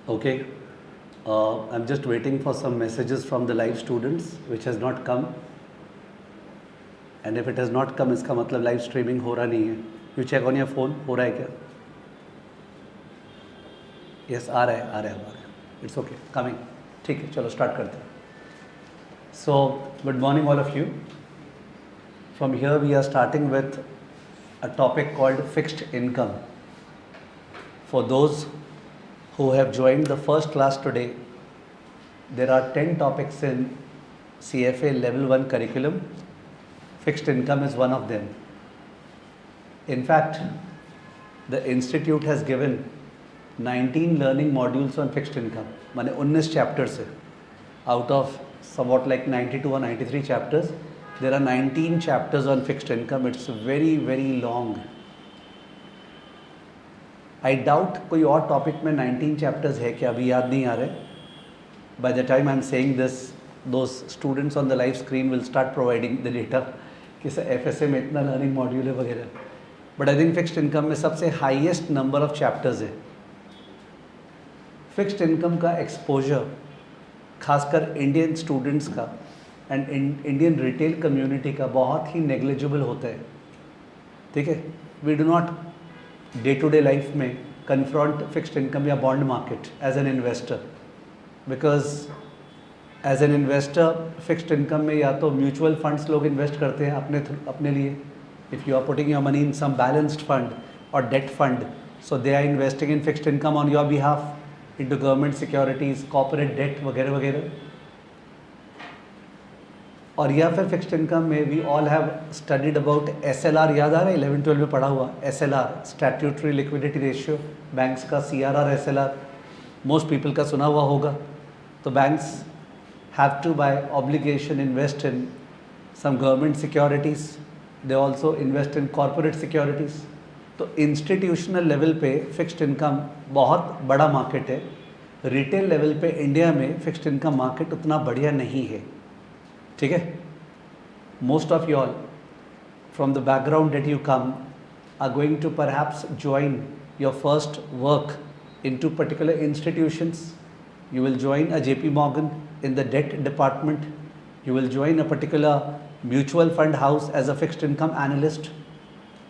Okay. I'm just waiting for some messages from the live students, which has not come. And if it has not come, इसका मतलब live streaming हो रहा नहीं है. You check on your phone, हो रहा है क्या? Yes, आ रहा है. It's okay, coming. ठीक है, चलो start करते हैं. So, good morning all of you. From here we are starting with a topic called fixed income. For those who have joined the first class today, there are 10 topics in CFA Level 1 curriculum. Fixed income is one of them. In fact, the institute has given 19 learning modules on fixed income. माने 19 chapters है. Out of somewhat like 92 or 93 chapters, there are 19 chapters on fixed income. It's very, very long. I doubt कोई और topic में 19 chapters है क्या, अभी याद नहीं आ रहे. By the time I'm saying this, those students on the live screen will start providing the data कि सर FSA में इतना लर्निंग मॉड्यूल है वगैरह. But I think fixed income में सबसे हाईएस्ट नंबर ऑफ चैप्टर्स है. फिक्स्ड इनकम का exposure खासकर इंडियन स्टूडेंट्स का एंड इंडियन रिटेल कम्युनिटी का बहुत ही नेग्लिजिबल होता है. ठीक है, we do not day to day life में कन्फ्रंट फिक्स्ड इनकम या bond market as an investor, because as an investor fixed income में या तो म्यूचुअल फंड्स लोग इन्वेस्ट करते हैं अपने लिए. If you are putting your money in some balanced fund और debt fund, so they are investing in fixed income on your behalf into government securities, corporate debt वगैरह वगैरह. और या फिर फिक्स्ड इनकम में we all have studied about SLR. याद आ रहा है 11-12 में पढ़ा हुआ SLR, statutory liquidity ratio, banks का CRR SLR, मोस्ट पीपल का सुना हुआ होगा. तो banks have to buy obligation invest in some government securities, they also invest in corporate securities. तो इंस्टीट्यूशनल लेवल पे फिक्स्ड इनकम बहुत बड़ा मार्केट है. रिटेल लेवल पे इंडिया में फिक्स्ड इनकम मार्केट उतना बढ़िया नहीं है. ठीक है, most of you all from the background that you come are going to perhaps join your first work in to particular institutions. You will join a JP Morgan in the debt department. You will join a particular mutual fund house as a fixed income analyst.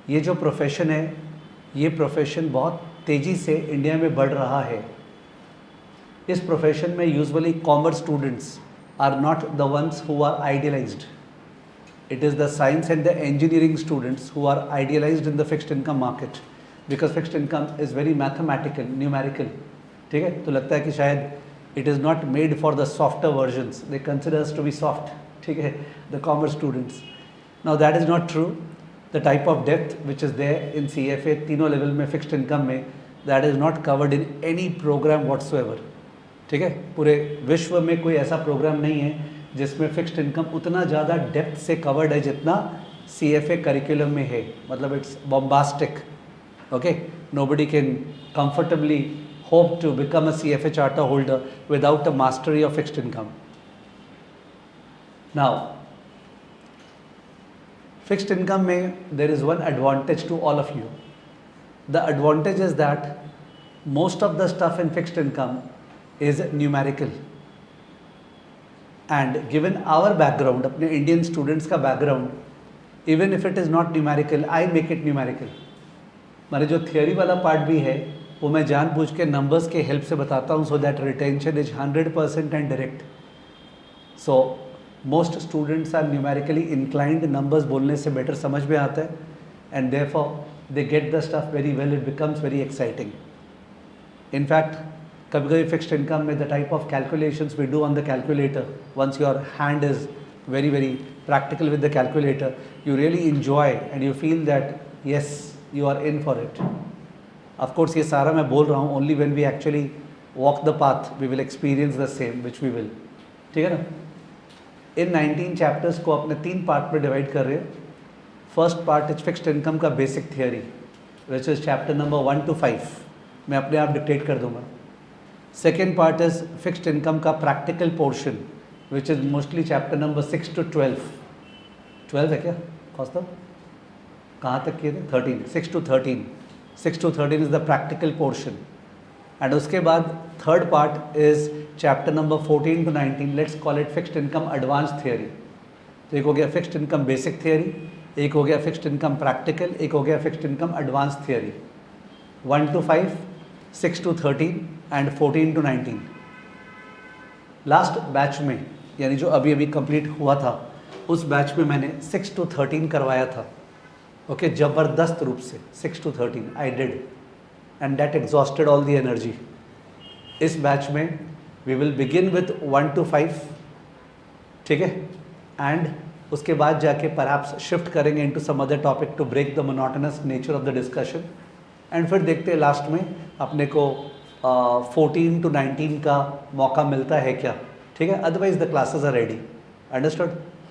ये जो profession है, ये profession बहुत तेज़ी से India में बढ़ रहा है. इस प्रोफेशन में usually commerce students are not the ones who are idealised. It is the science and the engineering students who are idealized in the fixed income market, because fixed income is very mathematical, numerical. ठीक है, तो लगता है कि शायद it is not made for the softer versions. They consider us to be soft. ठीक है, the commerce students. Now that is not true. The type of depth which is there in CFA तीनों level में fixed income में, that is not covered in any program whatsoever. ठीक है, पूरे विश्व में कोई ऐसा प्रोग्राम नहीं है जिसमें फिक्स्ड इनकम उतना ज़्यादा डेप्थ से कवर्ड है जितना CFA करिकुलम में है. मतलब it's bombastic. Okay, nobody can comfortably hope to become a CFA charter holder without a mastery of fixed income. Now, fixed income में there is one advantage to all of you. The advantage is that most of the stuff in fixed income is numerical. And given our background, अपने Indian students का background, even if it is not numerical, I make it numerical. माने जो theory वाला part भी है वो मैं जानबूझ के नंबर्स के हेल्प से बताता हूँ, so that retention is 100% and direct. So most students are numerically inclined. Numbers बोलने से बेटर समझ में आता है and therefore they get the stuff very well. It becomes very exciting. In fact कभी कभी फिक्स्ड इनकम में the type of calculations we do on the calculator, once your hand is very very practical with the calculator, you really enjoy and you feel that yes you are in for it. Of course ये सारा मैं बोल रहा हूँ only when we actually walk the path we will experience the same, which we will. ठीक है ना. इन 19 chapters को अपने 3 पार्ट में डिवाइड कर रहे हैं. First part is fixed income का basic theory, which is chapter number 1 to 5. मैं अपने आप डिक्टेट कर दूंगा. Second part is fixed income का practical portion, which is mostly chapter number 6 to 12. 12 है क्या कौस्तव? कहाँ तक किए थे? 13. 6 to 13. 6 to 13 is the practical portion. And उसके बाद third part is chapter number 14 to 19, let's call it fixed income advance theory. तो एक हो गया फिक्स्ड इनकम बेसिक थियरी, एक हो गया फिक्स्ड इनकम प्रैक्टिकल, एक हो गया fixed income advance theory. 1 to 5, 6 to 13 and 14 to 19। Last batch में यानी जो अभी अभी कंप्लीट हुआ था उस बैच में मैंने 6 to 13 करवाया था। ओके, ज़बरदस्त रूप से 6 to 13 I did and that exhausted all the energy. इस बैच में we will begin with 1 to 5, ठीक है, एंड उसके बाद जाके परहैप्स शिफ्ट करेंगे into some other topic to break the monotonous nature of the discussion. And फिर देखते हैं लास्ट में अपने को 14 to 19 का मौका मिलता है क्या, ठीक है, otherwise the classes are ready. Understood?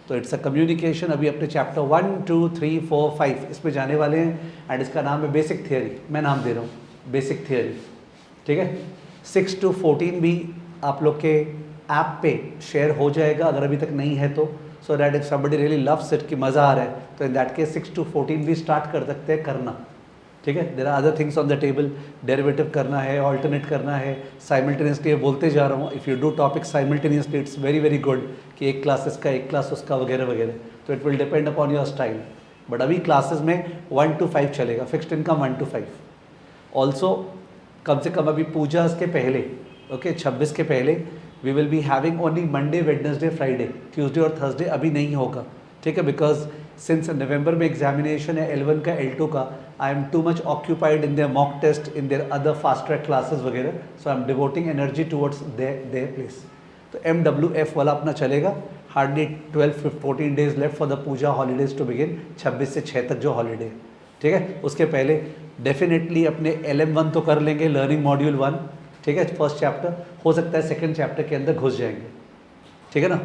तो इट्स अ कम्युनिकेशन। अभी अपने चैप्टर 1, 2, 3, 4, 5 इसमें जाने वाले हैं एंड इसका नाम है बेसिक थियरी। मैं नाम दे रहा हूँ बेसिक थियरी, ठीक है। 6 to 14 भी आप लोग के ऐप पे शेयर हो जाएगा अगर अभी तक नहीं है तो, so that if somebody really loves it कि मज़ा आ रहा है तो इन दैट केस 6 to 14 भी स्टार्ट कर सकते हैं करना, ठीक है। There are other things on the table, derivative करना है, ऑल्टरनेट करना है, साइमल्टेनियसली बोलते जा रहा हूँ। If you do topic simultaneously it's very very good कि एक क्लास इसका एक क्लास उसका वगैरह वगैरह, तो it will depend upon your style. But अभी क्लासेस में 1 to 5 चलेगा, fixed income 1 to 5। Also come से कम अभी पूजा के पहले, ओके, 26 के पहले we will be having only Monday, Wednesday, Friday, Tuesday और थर्सडे अभी नहीं होगा, ठीक है, बिकॉज सिंस नवंबर में एग्जामिनेशन है L1 का L2 का, I am too much occupied in their mock test, in their other fast track classes वगैरह, so I am devoting energy towards their place. तो MWF वाला अपना चलेगा, hardly 12-14 days left for the puja holidays to begin, 26 से 6 तक जो holiday है, ठीक है। उसके पहले डेफिनेटली अपने LM1 तो कर लेंगे, लर्निंग मॉड्यूल 1, ठीक है, फर्स्ट चैप्टर, हो सकता है सेकंड चैप्टर के अंदर घुस जाएंगे, ठीक है ना।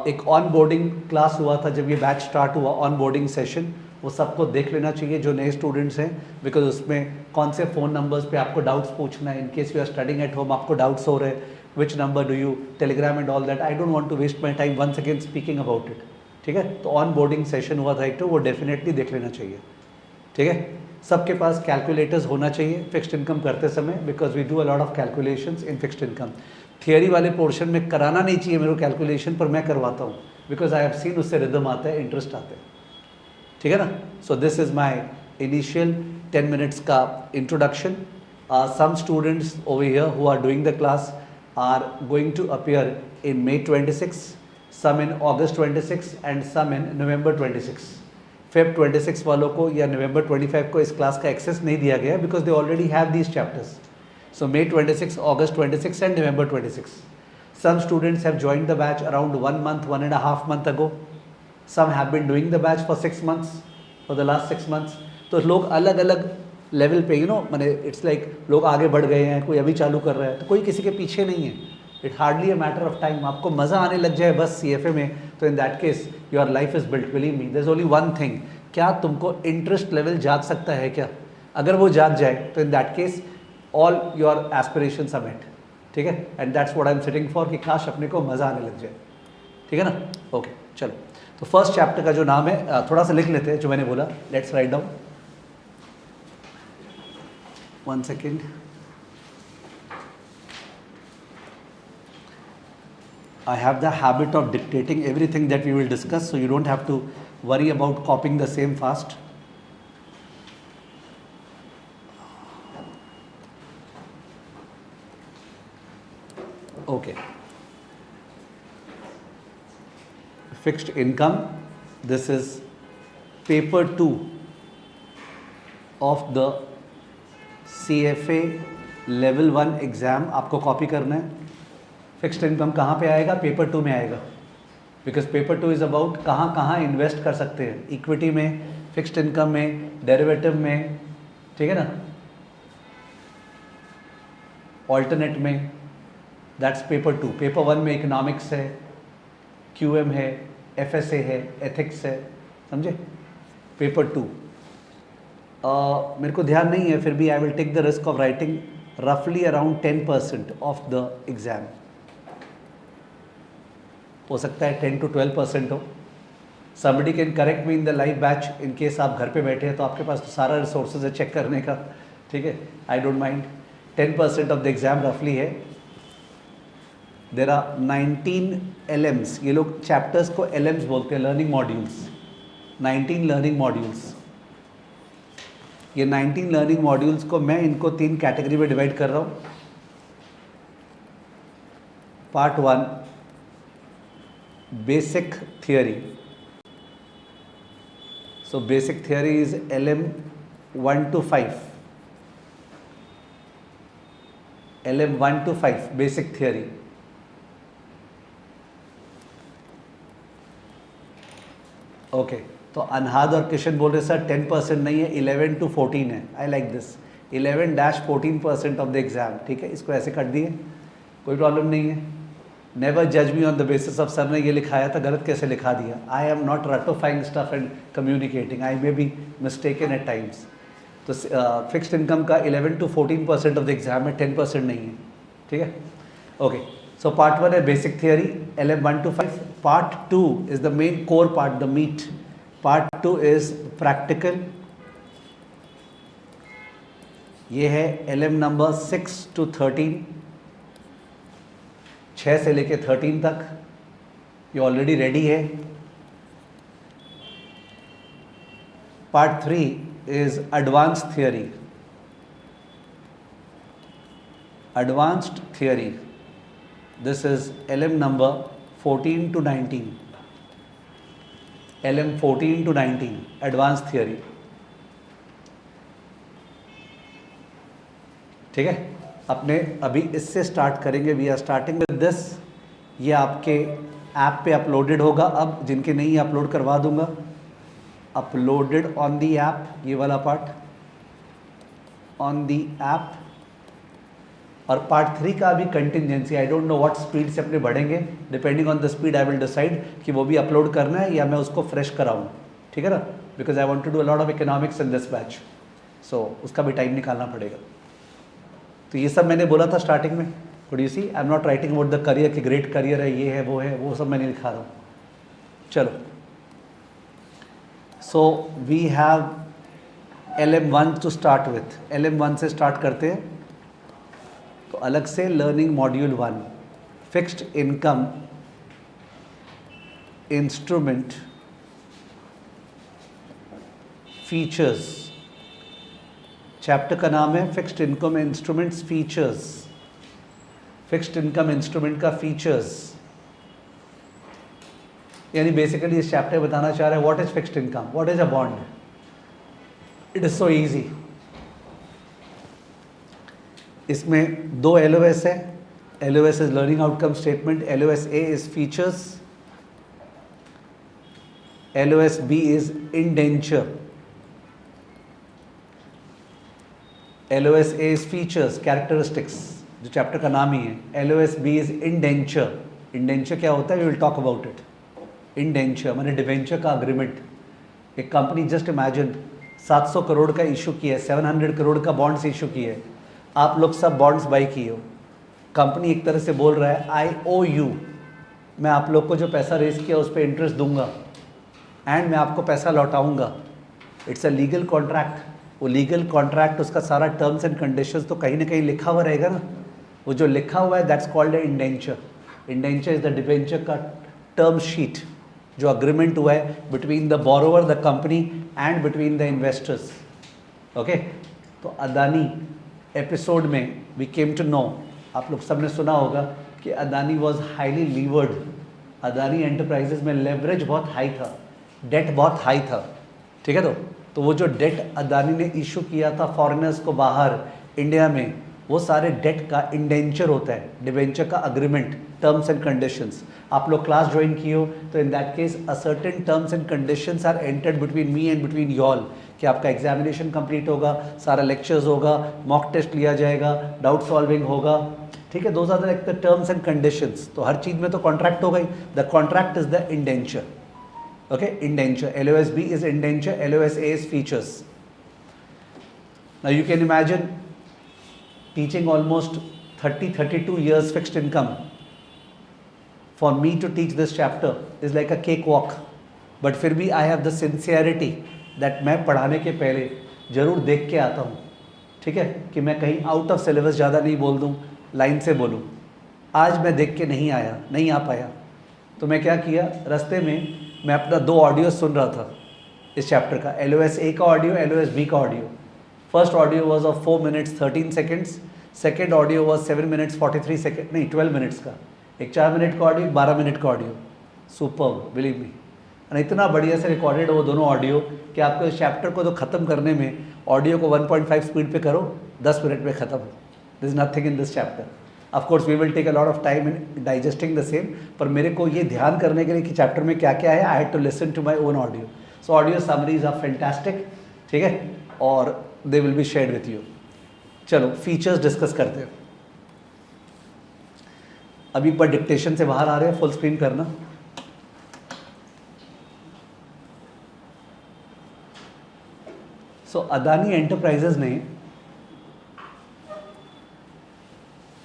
एक ऑन बोर्डिंग क्लास हुआ था जब ये बैच स्टार्ट हुआ, ऑन बोर्डिंग सेशन, वो सबको देख लेना चाहिए जो नए स्टूडेंट्स हैं, बिकॉज उसमें कौन से फ़ोन नंबर्स पे आपको डाउट्स पूछना है, in case you are studying at home, आपको डाउट्स हो रहे हैं, which number do you, Telegram and all that. I don't want to waste my time once again speaking about it, ठीक है। तो ऑन बोर्डिंग सेशन हुआ था एक, तो वो डेफिनेटली देख लेना चाहिए, ठीक है। सबके पास कैलकुलेटर्स होना चाहिए फिक्स्ड इनकम करते समय, because we do a lot of calculations in fixed income. Theory वाले पोर्शन में कराना नहीं चाहिए मेरे को कैलकुलेशन, पर मैं करवाता हूँ बिकॉज आई हैव सीन उससे रिदम आता है, इंटरेस्ट आता है, ठीक है ना। So this is my initial 10 minutes का introduction. Some students over here who are doing the class are going to appear in May 26, some in August 26 and some in November 26। Feb 26 वालों को या November 25 को इस class का access नहीं दिया गया because they already have these chapters. So May 26, August 26 and November 26. Some students have joined the batch around 1 month, 1.5 month ago. Some have been doing the batch for 6 months, for the last 6 months. तो लोग अलग अलग level पे, माने it's like लोग आगे बढ़ गए हैं, कोई अभी चालू कर रहा है, तो कोई किसी के पीछे नहीं है। It hardly a matter of time. आपको मज़ा आने लग जाए बस CFA में, तो in that case your life is built. Believe me, there is only one thing, क्या तुमको इंटरेस्ट लेवल जाग सकता है क्या? अगर वो जाग जाए तो in that case all your aspirations are met, ठीक है। And that's what I am sitting for, कि काश अपने को मज़ा आने लग जाए, ठीक है ना। ओके, चलो, तो फर्स्ट चैप्टर का जो नाम है थोड़ा सा लिख लेते हैं जो मैंने बोला। Let's write down, 1 second. I have the habit of dictating everything that we will discuss, so you don't have to worry about copying the same fast. Okay. Fixed income. This is paper 2 of the CFA level 1 exam. आपको copy करना है। Fixed income कहाँ पे आएगा? Paper 2 में आएगा, because paper 2 is about कहाँ कहाँ इन्वेस्ट कर सकते हैं, इक्विटी में, फिक्स्ड इनकम में, डेरिवेटिव में, ठीक है ना, ऑल्टरनेट में। That's paper 2। पेपर 1 में इकोनॉमिक्स है, QM है, FSA है, एथिक्स है, समझे। पेपर 2 मेरे को ध्यान नहीं है, फिर भी I will take the risk of writing रफली अराउंड 10% ऑफ द एग्ज़ाम। हो सकता है 10 to 12% हो। Somebody can correct me in the live batch, in case आप घर पे बैठे हैं तो आपके पास तो सारा रिसोर्सेज है चेक करने का, ठीक है। I don't mind. 10% of the exam रफली है. There are 19 LMs. ये लोग चैप्टर्स को LMs बोलते हैं, लर्निंग मॉड्यूल्स. 19 learning modules. ये 19 लर्निंग मॉड्यूल्स को मैं इनको 3 कैटेगरी में डिवाइड कर रहा हूँ. Part 1 basic theory. So basic theory is LM 1 to 5. LM 1 to 5 basic theory. Okay, तो अनहाद और किशन बोल रहे सर 10% नहीं है, 11 to 14 है. I like this. 11-14% of the exam. ठीक है, इसको ऐसे कर दिए, कोई प्रॉब्लम नहीं है. नेवर जज me on the basis of sir ने ये लिखाया था, गलत कैसे लिखा दिया. आई एम नॉट रटोफाइंग stuff and communicating. I may be mistaken at times. तो फिक्स्ड इनकम का 11 to 14% ऑफ द एग्जाम है, 10% नहीं है. ठीक है, ओके. सो पार्ट 1 है basic theory, LM 1 to 5. Part 2 is the main core part, the meat. Part 2 is practical. ये है LM नंबर 6 to 13. 6 से लेके 13 तक ये ऑलरेडी रेडी है. Part 3 is advance theory. Advanced theory, this is LM number 14 to 19. LM 14 to 19 advanced theory. ठीक है, अपने अभी इससे स्टार्ट करेंगे. We are starting with this. ये आपके ऐप पे अपलोडेड होगा. अब जिनके नहीं अपलोड करवा दूंगा. अपलोडेड ऑन दी ऐप, ये वाला पार्ट ऑन दी ऐप. और पार्ट 3 का भी contingency, I don't know what speed से अपने बढ़ेंगे. Depending on the speed I will decide कि वो भी अपलोड करना है या मैं उसको फ्रेश कराऊँ. ठीक है ना, because I want to do a lot of economics in this batch. So उसका भी टाइम निकालना पड़ेगा. तो ये सब मैंने बोला था स्टार्टिंग में. Good, you see I am not writing about the career कि ग्रेट करियर है, ये है, वो सब मैंने लिखा रहा हूँ. चलो, so we have LM 1 to start with. LM 1 से स्टार्ट करते हैं. तो अलग से learning module 1 fixed income instrument features. Chapter का नाम है fixed income instruments features. Fixed income instrument का फीचर्स, यानी बेसिकली इस चैप्टर बताना चाह रहा है what is fixed income, what is a bond. It is so easy. इसमें 2 LOS है. LOS is learning outcome statement. LOS A is features. LOS B is indenture. LOS A is features, characteristics, जो chapter का नाम ही है. LOS B is indenture. Indenture क्या होता है, we will talk about it. Indenture माने डिवेंचर का अग्रीमेंट. एक कंपनी, जस्ट इमेजिन, 700 करोड़ का इशू किया है, 700 करोड़ का बॉन्ड्स इशू किया है. आप लोग सब बॉन्ड्स बाई किए हो. कंपनी एक तरह से बोल रहा है आई ओ यू, मैं आप लोग को जो पैसा रेज किया उस पर इंटरेस्ट दूंगा एंड मैं आपको पैसा लौटाऊंगा. It's a legal contract. वो लीगल कॉन्ट्रैक्ट, उसका सारा टर्म्स एंड कंडीशंस तो कहीं ना कहीं लिखा हुआ रहेगा ना. वो जो लिखा हुआ है that's called a indenture. Indenture is the debenture का टर्म शीट, जो अग्रीमेंट हुआ है between the borrower, the company and between the investors. Okay, तो अदानी एपिसोड में वी केम टू नो, आप लोग सबने सुना होगा कि Adani was highly levered. Adani enterprises में लेवरेज बहुत हाई था, डेट बहुत हाई था. ठीक है, तो वो जो डेट अदानी ने इशू किया था फॉरेनर्स को बाहर इंडिया में, वो सारे डेट का इंडेंचर होता है, डिवेंचर का अग्रीमेंट, टर्म्स एंड कंडीशंस. आप लोग क्लास ज्वाइन किए हो तो in that case a certain terms and conditions are entered between me and between y'all, कि आपका एग्जामिनेशन कंप्लीट होगा, सारा लेक्चर्स होगा, मॉक टेस्ट लिया जाएगा, डाउट सॉल्विंग होगा. ठीक है, those are like the terms and conditions. तो हर चीज़ में तो कॉन्ट्रैक्ट होगा ही. The contract is the indenture. Okay, indenture. LOS B is indenture, LOS A is features. Now you can imagine teaching almost 32 years fixed income. For me to teach this chapter is like a cakewalk. But फिर भी I have the sincerity that मैं पढ़ाने के पहले ज़रूर देख के आता हूँ. ठीक है, कि मैं कहीं आउट ऑफ सिलेबस ज़्यादा नहीं बोल दूँ, लाइन से बोलूँ। आज मैं देख के नहीं आ पाया, तो मैं क्या किया, रास्ते में मैं अपना 2 ऑडियो सुन रहा था इस चैप्टर का, LOS A का ऑडियो, LOS B का audio. First audio was of 4 minutes 13 seconds, second audio was 7 minutes 43 second, नहीं 12 मिनट्स का, एक 4 मिनट का ऑडियो, 12 मिनट का ऑडियो। Super, believe me. और इतना बढ़िया से रिकॉर्डेड वो दोनों ऑडियो कि आपको इस चैप्टर को तो ख़त्म करने में ऑडियो को 1.5 स्पीड पे करो, 10 मिनट में ख़त्म। This is nothing in this chapter. Of course we will take a lot of time in digesting the same, पर मेरे को ये ध्यान करने के लिए कि चैप्टर में क्या क्या है, I had to listen to my own audio. So audio summaries are fantastic, ठीक है, और they will be shared with you. चलो फीचर्स डिस्कस करते हैं। अभी पर डिक्टेशन से बाहर आ रहे हैं, फुल स्क्रीन करना। सो अदानी एंटरप्राइजेज ने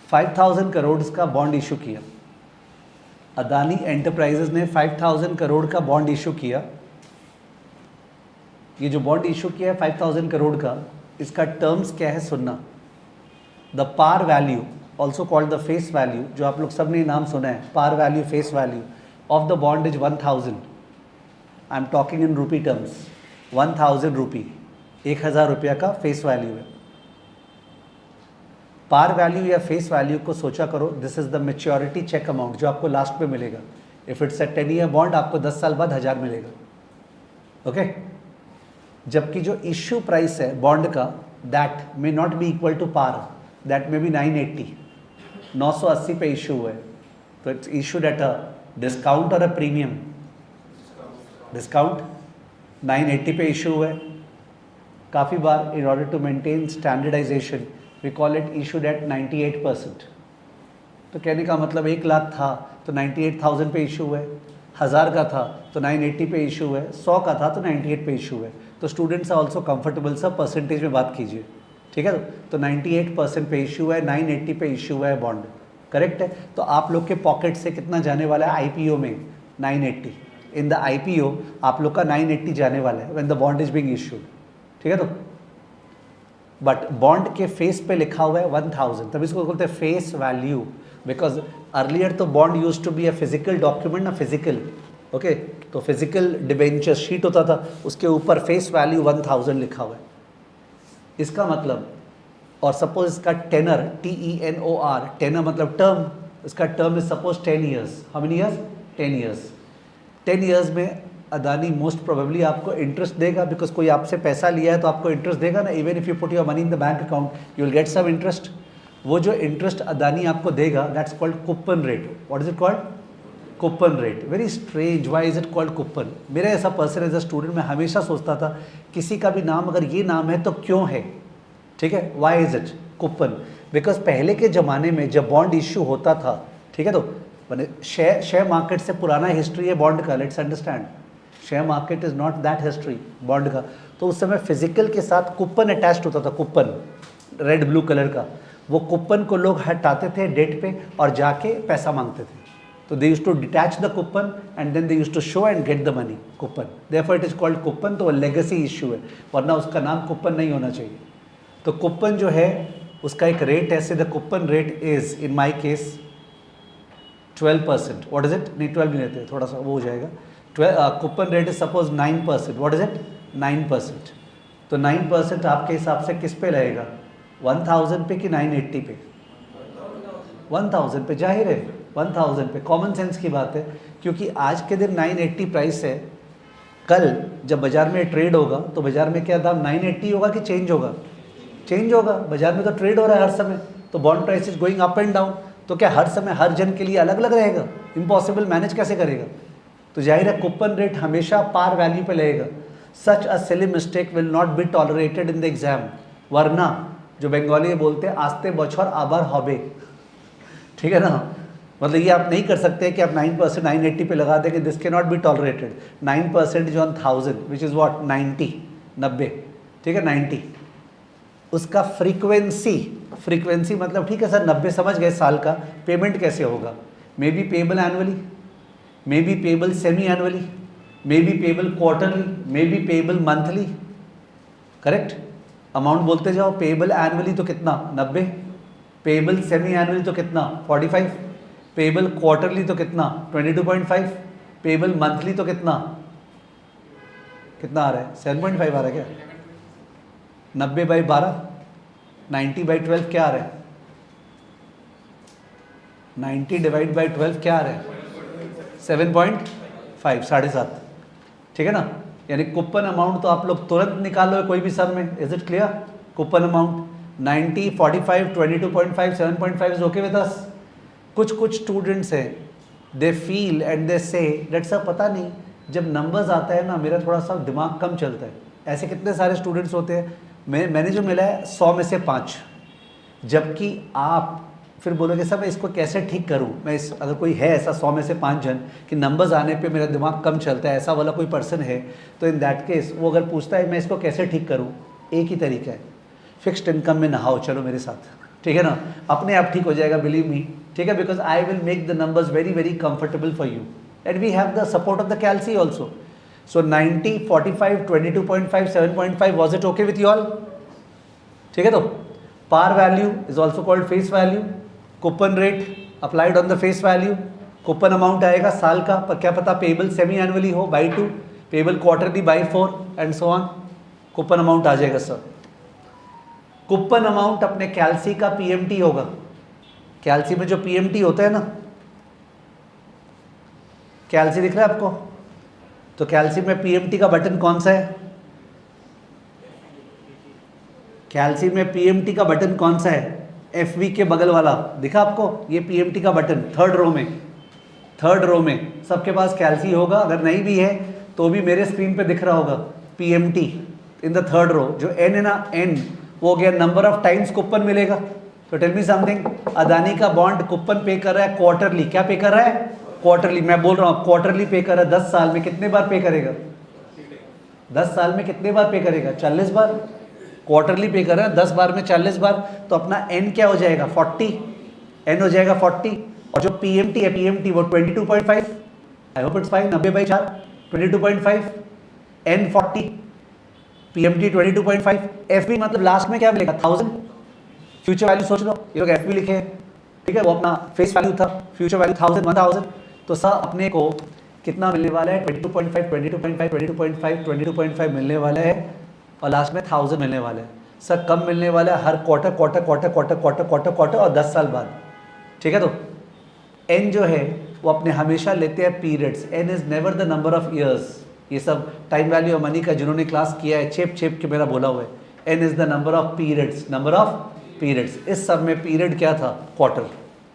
5,000 करोड़ का बॉन्ड इशू किया। अदानी एंटरप्राइजेज ने 5,000 करोड़ का बॉन्ड इशू किया। ये जो बॉन्ड इशू किया है 5,000 करोड़ का, इसका टर्म्स क्या है सुनना। The par value, also called the face value, जो आप लोग सब ने नाम सुना है, par value, face value of the bond is 1,000। I am talking in rupee terms. 1,000 रुपी, 1,000 रुपया का फेस वैल्यू है। पार वैल्यू या फेस वैल्यू को सोचा करो, this is the maturity cheque amount जो आपको लास्ट में मिलेगा। If it's a 10 year bond, आपको 10 साल बाद 1,000 मिलेगा, ओके। जबकि जो इश्यू प्राइस है बॉन्ड का, that may not be equal to par, that may be 980, 980 पे इशू हुआ है, तो it's issued at a discount और अ प्रीमियम। डिस्काउंट 980 पे इशू हुआ है। काफ़ी बार in order to maintain standardization we call it issued at 98%। तो कहने का मतलब 1 लाख था तो 98,000 पे इशू हुआ है, 1,000 का था तो 980 पे इशू हुआ है, 100 का था तो 98 पे इशू हुआ है। तो स्टूडेंट्स आर ऑल्सो कंफर्टेबल, सब परसेंटेज में बात कीजिए, ठीक है। तो 98% पे इशू है, 980 पे इशू हुआ है बॉन्ड, करेक्ट है। तो आप लोग के पॉकेट से कितना जाने वाला है IPO में? 980। इन द IPO आप लोग का 980 जाने वाला है when the bond is being issued, ठीक है। तो बट बॉन्ड के फेस पे लिखा हुआ है 1,000, तभी इसको बोलते हैं फेस वैल्यू, बिकॉज अर्लियर तो bond used to be a physical document ना, फिजिकल, ओके। तो फिजिकल डिबेंचर शीट होता था, उसके ऊपर फेस वैल्यू 1,000 लिखा हुआ है। इसका मतलब, और सपोज इसका टेनर, TENOR, टेनर मतलब टर्म, इसका term is suppose 10 years. How many years? 10 years. 10 years में अदानी मोस्ट प्रोबेबली आपको इंटरेस्ट देगा, बिकॉज कोई आपसे पैसा लिया है तो आपको इंटरेस्ट देगा ना। Even if you put your money in the bank account you will get some interest. वो जो इंटरेस्ट अदानी आपको देगा, that's called coupon rate. What is it called? Coupon rate. Very strange, why is it called coupon? मेरा ऐसा person as a student मैं हमेशा सोचता था किसी का भी नाम अगर ये नाम है तो क्यों है, ठीक है। Why is it coupon? Because पहले के ज़माने में जब बॉन्ड इश्यू होता था, ठीक है, तो मैंने शेयर मार्केट से पुराना हिस्ट्री है बॉन्ड का, let's understand. Share market is not that history bond का। तो उस समय फिजिकल के साथ कूपन अटैच्ड होता था, कूपन रेड ब्लू कलर का। वो कूपन को लोग हटाते थे डेट पे और जाके पैसा मांगते थे। तो they use to detach the coupon and then they use to show and get the money, coupon. Therefore it is called coupon. तो लेगेसी इशू है, वरना उसका नाम कूपन नहीं होना चाहिए। तो कूपन जो है उसका एक रेट है, से the coupon rate is in my case 12%। What is it? नहीं 12 नहीं रहते, थोड़ा सा वो हो जाएगा। Coupon rate is suppose 9%। What is it? 9%। तो 9% आपके हिसाब से किस पे रहेगा? 1,000 पे कि 980 पे? 1,000 पे, जाहिर है 1,000 पे। कॉमन सेंस की बात है, क्योंकि आज के दिन 980 प्राइस है, कल जब बाजार में ट्रेड होगा तो बाजार में क्या दाम 980 होगा कि चेंज होगा? चेंज होगा। बाजार में तो ट्रेड हो रहा है हर समय, तो bond price is going up and down. तो क्या हर समय हर जन के लिए अलग अलग रहेगा? इम्पॉसिबल, मैनेज कैसे करेगा? तो जाहिर है कूपन रेट हमेशा पार वैल्यू पे लगेगा। Such a silly mistake will not be tolerated in the exam, वरना जो बंगाली में बोलते हैं आस्ते बछर आबार हबे, ठीक है ना। मतलब ये आप नहीं कर सकते कि आप 9% 980 पे लगा देंगे, दिस के not be tolerated. 9% is on 1000 which is what 90, 90, ठीक है 90। उसका फ्रीक्वेंसी मतलब ठीक है सर 90 समझ गए साल का, पेमेंट कैसे होगा? May be payable annually, may be payable semi annually, may be payable quarterly, may be payable monthly, correct. Amount बोलते जाओ। पेबल एनुअली तो कितना 90, पेबल सेमी एनुअली तो कितना 45, पेबल क्वार्टरली तो कितना 22.5, पेबल मंथली तो कितना आ रहा है 7.5 आ रहा है क्या? 90/12, 90/12 क्या आ रहा है? 90/12 क्या आ रहा है? 7.5, 7.5, ठीक है ना। यानी कूपन अमाउंट तो आप लोग तुरंत निकाल लो कोई भी सम में। Is it clear? Coupon amount 90, 45, 22.5, 7.5 is okay with us. कुछ स्टूडेंट्स हैं they feel and they say that sir पता नहीं जब नंबर्स आता है ना मेरा थोड़ा सा दिमाग कम चलता है। ऐसे कितने सारे स्टूडेंट्स होते हैं, मैंने जो मिला है 100 में से 5, जबकि आप फिर बोलोगे सर मैं इसको कैसे ठीक करूं। अगर कोई है ऐसा 100 में से 5 जन कि नंबर्स आने पे मेरा दिमाग कम चलता है, ऐसा वाला कोई पर्सन है, तो इन दैट केस वो अगर पूछता है मैं इसको कैसे ठीक करूं, एक ही तरीका है, फिक्स्ड इनकम में नहाओ चलो मेरे साथ, ठीक है ना। अपने आप ठीक हो जाएगा, बिलीव मी, ठीक है। Because I will make the numbers very very comfortable for you and we have the support of the calcy also. So 90, 45, 22.5, 7.5, was it okay with you all? ठीक है। तो par value is also called face value, coupon rate applied on the face value, coupon amount आएगा साल का, पर क्या पता payable semi annually हो by 2, payable quarterly by 4 and so on, coupon amount आ जाएगा सर। कूपन अमाउंट अपने कैल्सी का पीएमटी होगा। कैल्सी में जो पीएमटी होता है ना, कैल्सी दिख रहा है आपको? तो कैल्सी में पीएमटी का बटन कौन सा है? कैल्सी में पीएमटी का बटन कौन सा है? एफवी के बगल वाला दिखा आपको? ये पीएमटी का बटन थर्ड रो में सबके पास कैल्सी होगा। अगर नहीं भी है तो भी मेरे स्क्रीन पे दिख रहा होगा PMT in the third row. जो एन है ना, एन वो हो गया नंबर ऑफ टाइम्स कूपन मिलेगा। तो टेल मी समथिंग, अदानी का बॉन्ड कूपन पे कर रहा है क्वार्टरली। क्या पे कर रहा है? क्वार्टरली। मैं बोल रहा हूँ क्वार्टरली पे कर रहा है। 10 साल में कितने बार पे करेगा? 10 साल में कितने बार पे करेगा? 40 बार। क्वार्टरली पे कर रहा है 10 बार में 40 बार, तो अपना एन क्या हो जाएगा? 40, एन हो जाएगा 40। और जो पीएमटी है, पीएमटी वो 22.5, I hope it's fine, 90/4, 22.5, N 40, PMT 22.5, FV मतलब लास्ट में क्या मिलेगा? 1000। फ्यूचर वैल्यू सोच लो, ये लोग एफबी लिखे हैं, ठीक है, वो अपना फेस वैल्यू था, फ्यूचर वैल्यू 1000। तो सर अपने को कितना मिलने वाला है? 22.5, 22.5, 22.5, 22.5 मिलने वाला है और लास्ट में 1000 मिलने वाला है। सर कम मिलने वाला है हर क्वार्टर और 10 साल बाद, ठीक है। तो एन जो है वो अपने हमेशा लेते हैं periods. N is never the number of years. ये सब टाइम वैल्यू ऑफ मनी का जिन्होंने क्लास किया है छेप के मेरा बोला हुआ है। N is the number of periods, number of periods. इस सब में पीरियड क्या था? क्वार्टर।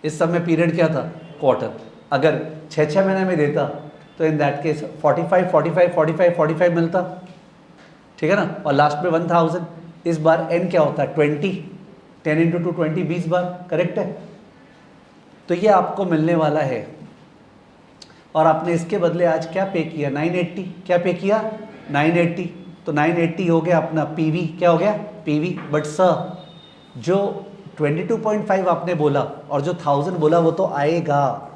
इस सब में पीरियड क्या था? क्वार्टर। अगर 6 महीने में देता तो इन दैट केस 45 मिलता, ठीक है ना। और लास्ट में 1000। इस बार एन क्या होता है? 20, 10 × 2 20, 20 बार, करेक्ट है। तो ये आपको मिलने वाला है और आपने इसके बदले आज क्या पे किया? 980। क्या पे किया? 980। तो 980 हो गया अपना पीवी। क्या हो गया? पीवी। बट सर जो 22.5 आपने बोला और जो 1000 बोला वो तो आएगा,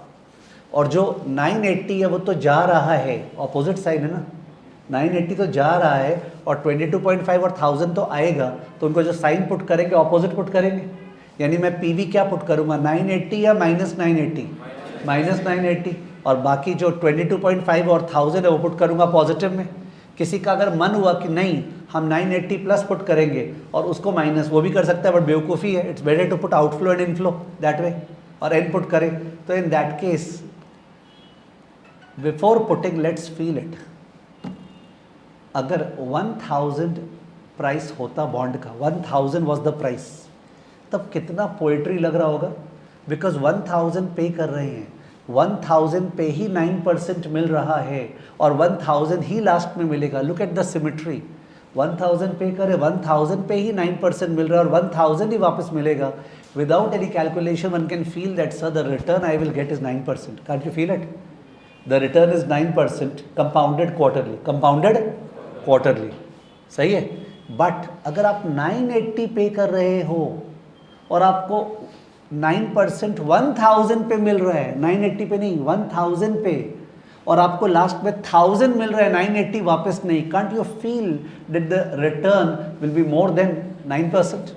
और जो 980 है वो तो जा रहा है, ऑपोजिट साइड है ना। 980 तो जा रहा है और 22.5 और 1000 तो आएगा, तो उनको जो साइन पुट करेंगे ऑपोजिट पुट करेंगे। यानी मैं पीवी क्या पुट करूंगा? 980 या -980? -980। और बाकी जो 22.5 और 1000 है वो पुट करूंगा पॉजिटिव में। किसी का अगर मन हुआ कि नहीं हम 980 प्लस पुट करेंगे और उसको माइनस, वो भी कर सकता है, बट बेवकूफ़ी है। It's better to put outflow and inflow that way, और एन पुट करें। तो in that case before putting let's feel it. अगर 1000 प्राइस होता बॉन्ड का, 1000 वॉज द प्राइस, तब कितना पोएट्री लग रहा होगा। बिकॉज 1000 पे कर रहे हैं, 1000 पे ही 9% मिल रहा है और 1000 ही लास्ट में मिलेगा। Look at the symmetry. 1000 पे करे, 1000 पे ही 9% मिल रहा है और 1000 ही वापस मिलेगा। Without any calculation one can feel that sir the return I will get is 9%। Can't you feel it? The return is 9% compounded quarterly, सही है। बट अगर आप 980 पे कर रहे हो और आपको 9% 1000 पे मिल रहा है, 980 पे नहीं 1000 पे, और आपको लास्ट में 1000 मिल रहा है, 980 वापस नहीं, can't you feel that the return will be more than 9%?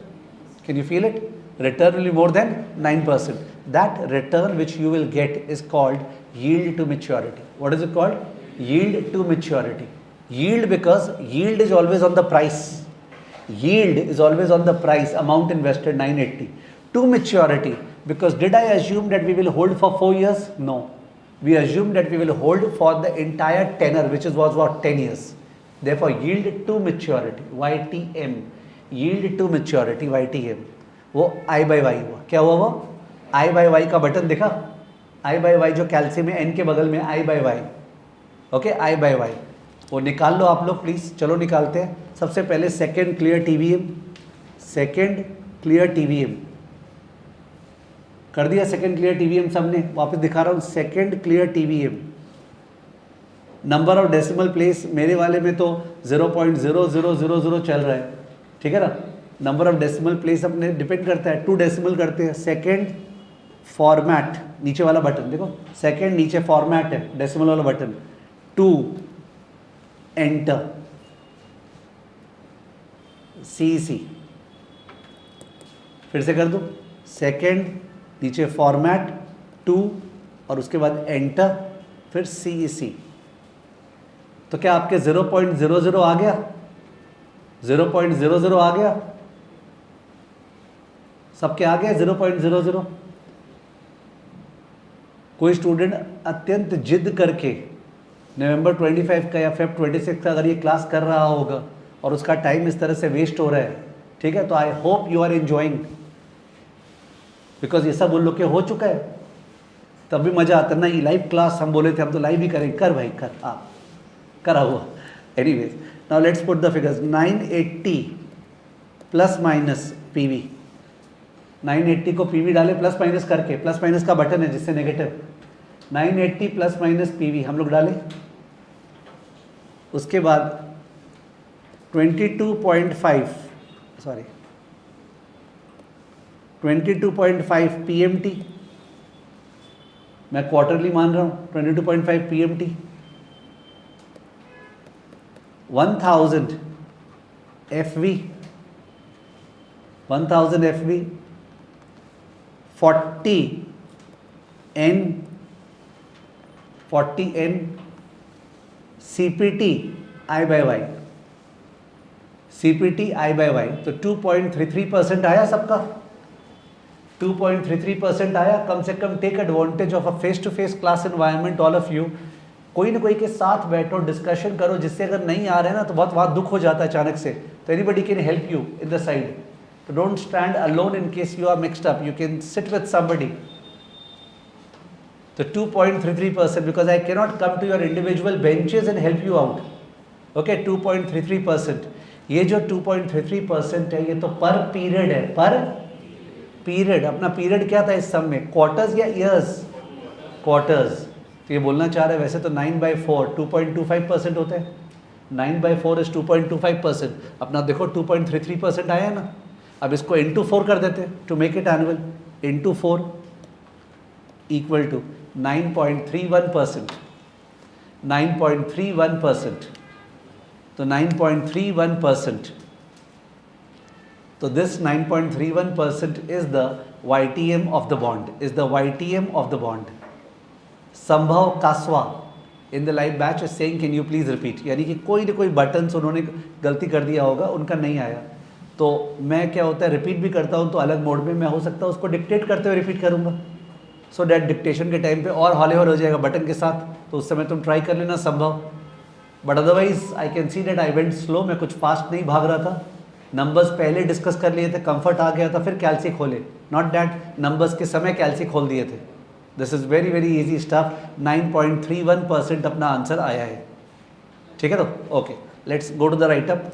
Can you feel it? Return will be more than 9%. That return which you will get is called yield to maturity. What is it called? Yield to maturity. Yield, because yield is always on the price. Yield is always on the price, amount invested 980. To maturity, because did I assume that we will hold for 4 years? No. We assumed that we will hold for the entire tenor, which was what, 10 years. Therefore, yield to maturity, YTM. Yield to maturity, YTM. वो I by Y हुआ. क्या हुआ वो? I by Y का button दिखा? I by Y जो calcium है, N के बगल में I by Y. Okay, I by Y. वो निकाल लो आप लोग प्लीज. चलो निकालते हैं. सबसे पहले second clear TVM. Second clear TVM कर दिया. सेकेंड क्लियर TVM सबने. वापस दिखा रहा हूँ. Second clear TVM. Number of decimal place मेरे वाले में तो 0.0000 चल रहा है. ठीक है ना. नंबर ऑफ डेसिमल प्लेस अपने डिपेंड करता है. 2 डेसिमल करते हैं. सेकेंड फॉर्मेट, नीचे वाला बटन देखो. सेकेंड नीचे फॉर्मेट है, डेसिमल वाला बटन. 2 एंटर. CEC फिर से कर दो. सेकेंड नीचे फॉर्मेट 2 और उसके बाद एंटर, फिर CEC. तो क्या आपके 0.00 आ गया? 0.00 आ गया? सबके आ गया 0.00? कोई स्टूडेंट अत्यंत जिद करके नवंबर 25 का या फेब 26 का अगर ये क्लास कर रहा होगा और उसका टाइम इस तरह से वेस्ट हो रहा है, ठीक है, तो I hope you are enjoying, because ये सब उन लोग के हो चुका है. तब भी मज़ा आता ना. ये लाइव क्लास हम बोले थे, हम तो लाइव ही करेंगे. कर भाई कर, आप करा हुआ. Anyways, now let's put the figures. 980 plus minus PV. 980 को PV डाले प्लस माइनस करके. प्लस माइनस का बटन है जिससे नेगेटिव. 980 प्लस माइनस PV हम लोग डाले. उसके बाद 22.5 सॉरी 22.5 PMT. मैं क्वार्टरली मान रहा हूँ. 22.5 PMT. 1000 FV. 1000 FV. 40 N. 40 N. CPT I by Y. CPT I by Y. तो 2.33% आया सबका. 2.33% आया. कम से कम take advantage of a face to face class environment. All of you कोई ना कोई के साथ बैठो, डिस्कशन करो, जिससे अगर नहीं आ रहे ना तो बहुत वहाँ दुख हो जाता है अचानक से. तो anybody can help you in the side. तो don't stand alone in case you are mixed up. You can sit with somebody. तो 2.33%, because I cannot come to your individual benches and help you out. Okay, 2.33%. ये जो 2.33% है, ये तो पर period है. पर पीरियड. अपना पीरियड क्या था इस सब में? क्वार्टर्स या ईयर्स? क्वार्टर्स. तो ये बोलना चाह रहे हैं वैसे तो 9/4 2.25% होते हैं. 9/4 इज 2.25%. अपना देखो 2.33% आया है ना. अब इसको इंटू 4 कर देते हैं to make it annual. Into 4 equal to 9.31%. 9.31%. तो 9.31%. तो this 9.31% is the YTM of the bond. Is the YTM of the bond. Sambhav Kaswa in the live batch is saying can you please repeat. यानी कि कोई ना कोई बटन्स उन्होंने गलती कर दिया होगा, उनका नहीं आया. तो मैं क्या होता है रिपीट भी करता हूँ तो अलग मोड में मैं हो सकता है उसको डिक्टेट करते हुए रिपीट करूँगा. सो डैट डिक्टेशन के टाइम पे और हॉलीवर हो जाएगा बटन के साथ. तो उस समय तुम ट्राई कर लेना संभव. But otherwise I can see that I went slow. मैं कुछ फास्ट नहीं भाग रहा था. नंबर्स पहले डिस्कस कर लिए थे, कंफर्ट आ गया था, फिर कैल्सी खोले. नॉट डैट नंबर्स के समय कैल्सी खोल दिए थे. This is very very easy stuff. 9.31% अपना आंसर आया है. ठीक है. तो okay, let's go to the write up.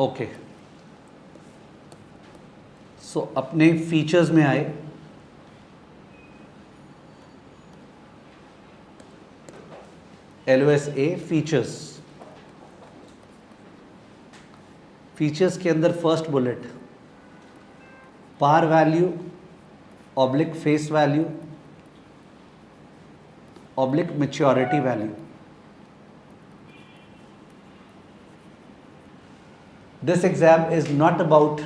Okay, so अपने फीचर्स में आए. LOSA features. फीचर्स के अंदर first bullet, par value oblique face value oblique maturity value. This exam is not about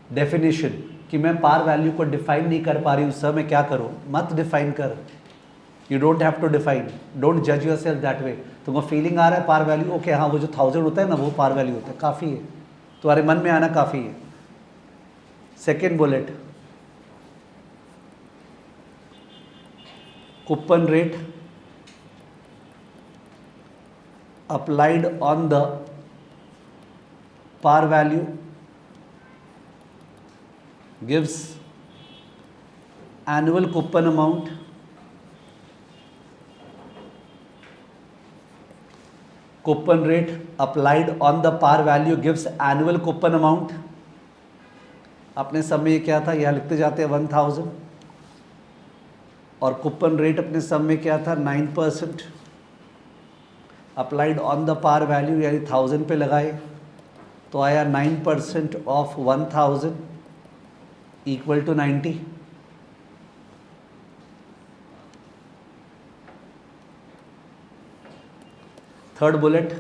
definition कि मैं पार वैल्यू को define नहीं कर पा रही हूँ सर, मैं क्या करूँ? मत डिफाइन कर, you don't have to define, don't जज योर सेल्फ दैट वे। तुमको फीलिंग आ रहा है पार वैल्यू, ओके हाँ वो जो 1000 होता है ना वो पार वैल्यू होता है, काफ़ी है, तुम्हारे मन में आना काफ़ी है। Second bullet, coupon rate applied on the par value gives annual coupon amount coupon rate applied on the par value gives annual coupon amount। अपने सब में ये क्या था, यहाँ लिखते जाते हैं 1000 और कूपन रेट अपने सब में क्या था 9%। Applied on the par value यानी 1000 पे लगाए तो आया 9% of 1000 equal to 90। Third bullet,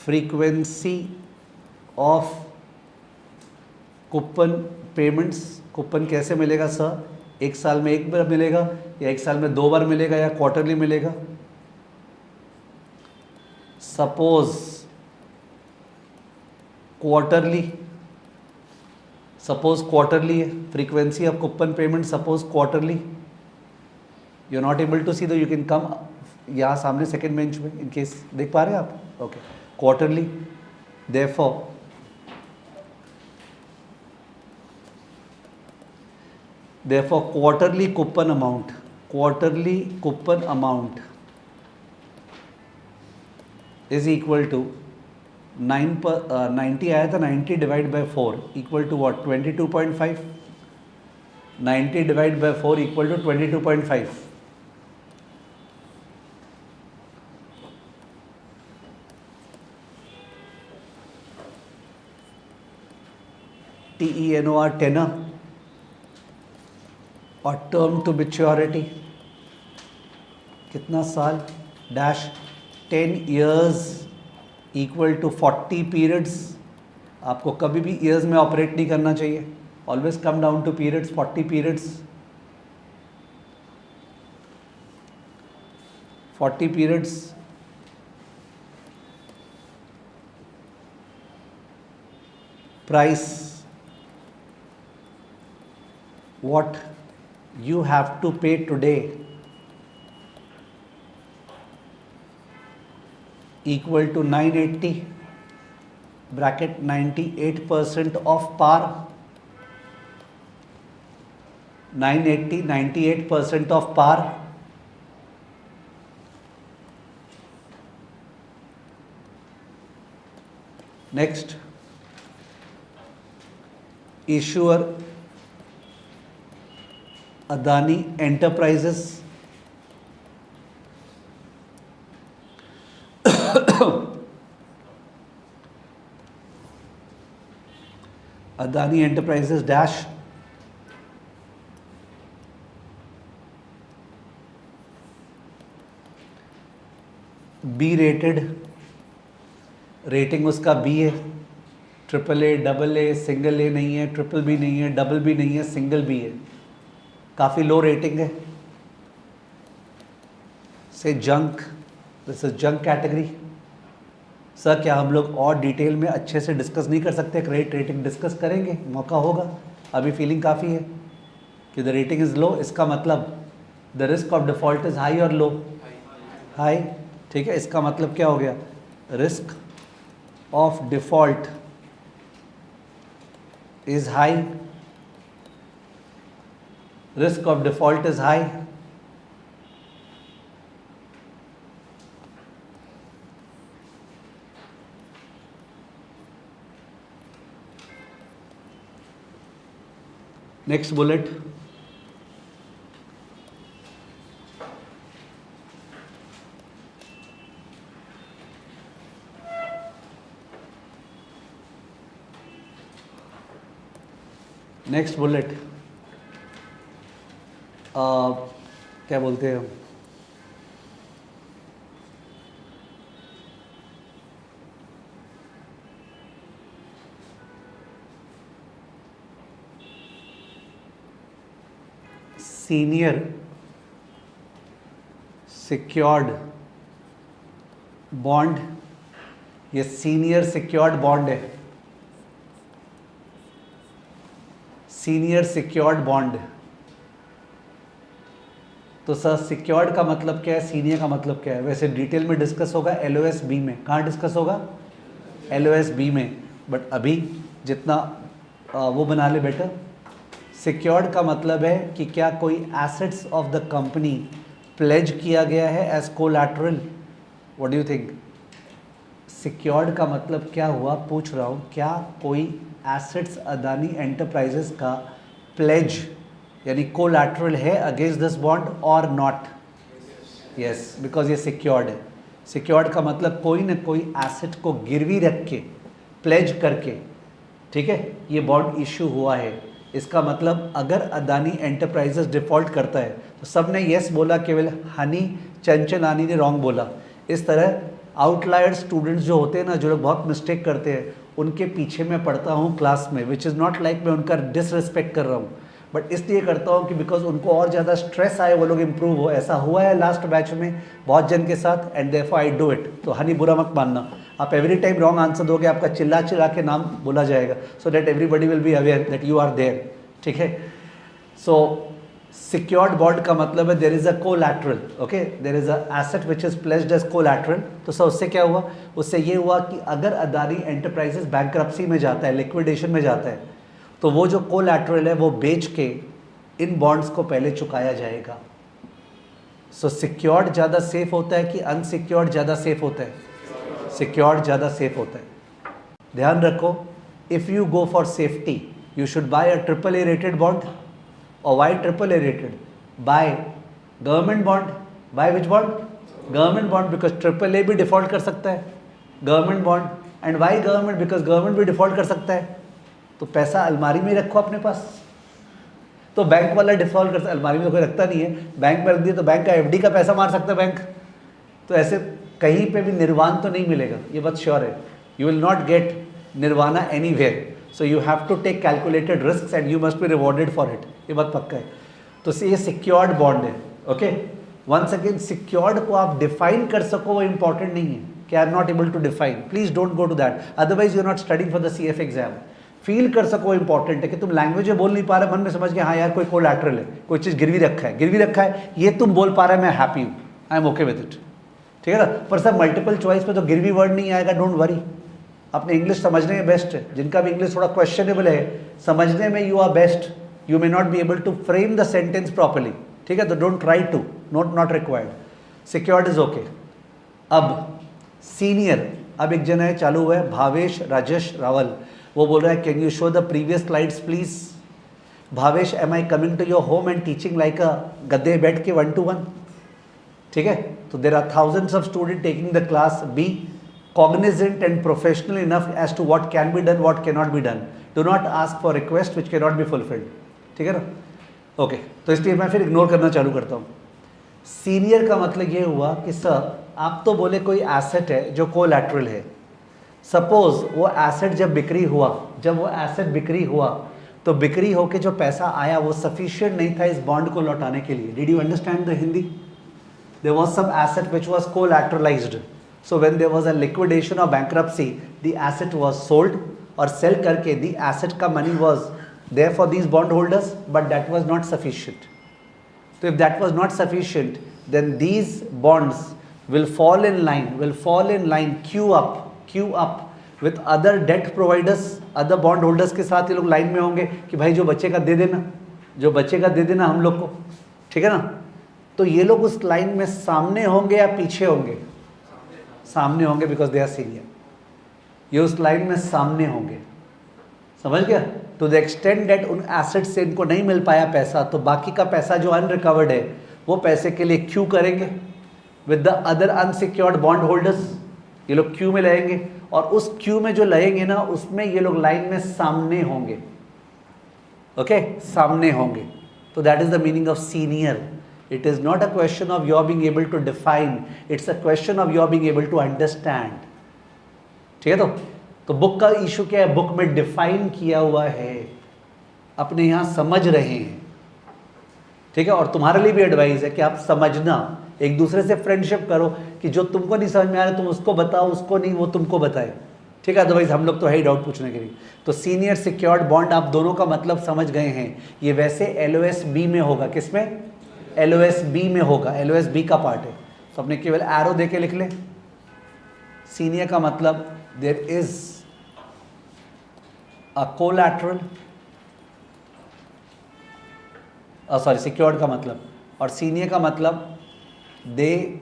frequency of coupon payments. Coupon कैसे मिलेगा सर? एक साल में एक बार मिलेगा या एक साल में 2 बार मिलेगा या क्वार्टरली मिलेगा? सपोज क्वार्टरली, सपोज क्वार्टरली है frequency of coupon payment, suppose quarterly, you are not able to see, though you can come यहाँ सामने सेकेंड बेंच में, इन केस देख पा रहे हैं आप, okay quarterly. therefore quarterly coupon amount is equal to 90 आया था, 90 divide by 4 equal to what 22.5, 90 divide by 4 equal to 22.5। TENOR tenor और टर्म टू मैच्योरिटी कितना साल, dash 10 years equal to 40 periods। आपको कभी भी ईयर्स में ऑपरेट नहीं करना चाहिए, always come down to periods, 40 periods, 40 periods। Price what you have to pay today equal to 980 bracket 98% of par, 980 98% of par। next, issuer Adani Enterprises, Adani Enterprises dash B rated, rating उसका B है, AAA, AA, single A नहीं है, triple B नहीं है, double B नहीं है, single B है, काफ़ी लो रेटिंग है। से junk, this is junk category. Sir क्या हम लोग और डिटेल में अच्छे से डिस्कस नहीं कर सकते? क्रेडिट रेटिंग डिस्कस करेंगे, मौका होगा। अभी फीलिंग काफ़ी है कि द रेटिंग इज़ लो, इसका मतलब the risk of default is high और लो, हाई, ठीक है। इसका मतलब क्या हो गया? Risk of default is high, risk of default is high, next bullet, next bullet, क्या बोलते हैं, सीनियर सिक्योर्ड बॉन्ड, ये सीनियर सिक्योर्ड बॉन्ड है, सीनियर सिक्योर्ड बॉन्ड। तो सर सिक्योर्ड का मतलब क्या है, सीनियर का मतलब क्या है? वैसे डिटेल में डिस्कस होगा एलओएस बी में। कहाँ डिस्कस होगा? एलओएस बी में। बट अभी जितना वो बना ले बेटर। सिक्योर्ड का मतलब है कि क्या कोई assets of the company pledge किया गया है as collateral. What do you think? Secured का मतलब क्या हुआ, पूछ रहा हूँ, क्या कोई एसेट्स अदानी एंटरप्राइजेस का प्लेज यानी कोलैटरल है अगेंस्ट दिस बॉन्ड और नॉट? यस, बिकॉज ये सिक्योर्ड है। सिक्योर्ड का मतलब कोई ना कोई एसेट को गिरवी रख के, प्लेज करके, ठीक है, ये बॉन्ड इशू हुआ है। इसका मतलब अगर अदानी एंटरप्राइजेस डिफ़ॉल्ट करता है तो सब ने येस बोला, केवल हनी चंचलानी ने रॉन्ग बोला। इस तरह आउटलायर स्टूडेंट्स जो होते हैं ना, जो लोग बहुत मिस्टेक करते हैं, उनके पीछे मैं पढ़ता हूँ क्लास में, विच इज़ नॉट लाइक मैं उनका डिसरिस्पेक्ट कर रहा हूँ, बट इसलिए करता हूँ कि बिकॉज उनको और ज़्यादा स्ट्रेस आए, वो लोग इम्प्रूव हो। ऐसा हुआ है लास्ट बैच में बहुत जन के साथ, and therefore I do it. तो हनी बुरा मत मानना, आप एवरी टाइम रॉन्ग आंसर दोगे, आपका चिल्ला चिल्ला के नाम बोला जाएगा, so that everybody will be aware that you are there, ठीक है। सो सिक्योर्ड बॉन्ड का मतलब है there is a collateral, okay, there is a asset which is placed as collateral. तो सर उससे क्या हुआ? उससे ये हुआ कि अगर अदानी एंटरप्राइजेस बैंकरप्सी में जाता है, लिक्विडेशन में जाता है, तो वो जो कोलैटरल है वो बेच के इन बॉन्ड्स को पहले चुकाया जाएगा। सो सिक्योर्ड ज़्यादा सेफ होता है कि अनसिक्योर्ड ज़्यादा सेफ होता है? सिक्योर्ड ज़्यादा सेफ होता है। ध्यान रखो, if you go for safety you should buy a AAA rated bond. Or why AAA rated? Buy government bond. Buy which bond? Government bond, because AAA भी default कर सकता है, government bond. And why government? Because government भी default कर सकता है। तो पैसा अलमारी में रखो अपने पास। तो बैंक वाला डिफॉल्ट कर सकता, अलमारी में तो कोई रखता नहीं है, बैंक में रख दिया तो बैंक का एफडी का पैसा मार सकता है बैंक। तो ऐसे कहीं पे भी निर्वाण तो नहीं मिलेगा, ये बात श्योर है। You will not get nirvana anywhere. So you have to take calculated risk and you must be rewarded for it, ये बात पक्का है। तो ये सिक्योर्ड बॉन्ड है, ओके। वंस अगेन, सिक्योर्ड को आप डिफाइन कर सको वो इंपॉर्टेंट नहीं है कि I am not able to define, please don't go to that, otherwise you are not studying for the CF exam. Feel कर सको इंपॉर्टेंट है कि तुम लैंग्वेज में बोल नहीं पा रहे, मन में समझ गया हाँ यार कोई कोलैटरल है, कोई चीज़ गिरवी रखा है, गिरवी रखा है, ये तुम बोल पा रहे हैं, मैं हैप्पी हूँ, I am okay with it, ठीक है ना। पर सर मल्टीपल चॉइस पे तो गिरवी वर्ड नहीं आएगा, डोंट वरी, अपने इंग्लिश समझने में बेस्ट है। जिनका भी इंग्लिश थोड़ा क्वेश्चनेबल है, समझने में you are best, you may not be able to frame the sentence properly, ठीक है, तो don't try to, not required. Secured is okay. अब सीनियर, अब एक जन है चालू हुआ है, भावेश राजेश रावल, वो बोल रहा है can you show the previous slides please. Bhavesh, am I coming to your home and teaching like a गद्दे बैठ के 1 to 1, ठीक है। तो there are thousands of student taking the class, be cognizant and professional enough as to what can be done, what cannot be done. Do not ask for request which cannot be fulfilled, ठीक है ना। Okay, तो इसलिए मैं फिर ignore करना चालू करता हूँ। सीनियर का मतलब ये हुआ कि सर आप तो बोले कोई एसेट है जो कोलैटरल है, सपोज वो एसेट जब बिक्री हुआ, जब वो एसेट बिक्री हुआ तो बिक्री होके जो पैसा आया वो सफिशिएंट नहीं था इस बॉन्ड को लौटाने के लिए। Did you understand the Hindi? There was some asset which was collateralized, so when there was a liquidation or bankruptcy, the asset was sold, और sell करके the asset का money was there for these bond holders, but that was not sufficient. So if that was not sufficient, then these bonds will fall in line, queue up with other debt providers, other bond holders के साथ ये लोग line में होंगे कि भाई जो बचेगा दे देना, जो बचेगा दे देना हम लोग को, ठीक है ना। तो ये लोग उस लाइन में सामने होंगे या पीछे होंगे? सामने होंगे, बिकॉज दे आर सीनियर। ये उस लाइन में सामने होंगे, समझ गया। टू द एक्सटेंड डेट उन एसेट से इनको नहीं मिल पाया पैसा, तो बाकी का पैसा जो अनरिकवर्ड है वो पैसे के लिए क्यू करेंगे with the other unsecured bond holders. ये लोग क्यू में लगेंगे और उस क्यू में जो लगेंगे ना, उसमें ये लोग लाइन में सामने होंगे। ओके, सामने होंगे. तो that is the meaning of senior. It is not a question of your being able to define, it's a question of your being able to understand. ठीक है. तो बुक का इशू क्या है? बुक में डिफाइन किया हुआ है, अपने यहाँ समझ रहे हैं. ठीक है. और तुम्हारे लिए भी एडवाइस है कि आप समझना, एक दूसरे से फ्रेंडशिप करो कि जो तुमको नहीं समझ में आ रहा तुम उसको बताओ, उसको नहीं वो तुमको बताए. ठीक है. अदरवाइज हम लोग तो है ही डाउट पूछने के लिए. तो सीनियर सिक्योर्ड बॉन्ड आप दोनों का मतलब समझ गए हैं. ये वैसे LOS-B में होगा. किसमें? LOS-B में होगा. LOS-B का पार्ट है. तो अपने केवल एरो दे के लिख लें. सीनियर का मतलब there is a collateral, sorry secured का मतलब, और सीनियर का मतलब they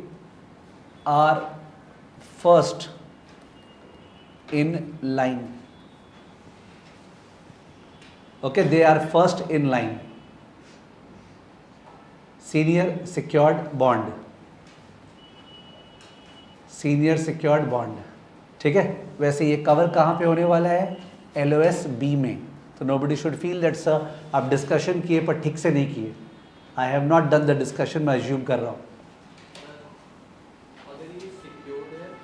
are first in line. Okay, they are first in line. Senior secured bond, senior secured bond. ठीक है. वैसे ये कवर कहाँ पे होने वाला है? LOS-B में. तो nobody should feel that sir आप डिस्कशन किए पर ठीक से नहीं किए. I have not done the discussion, मैं अज्यूम कर रहा हूँ.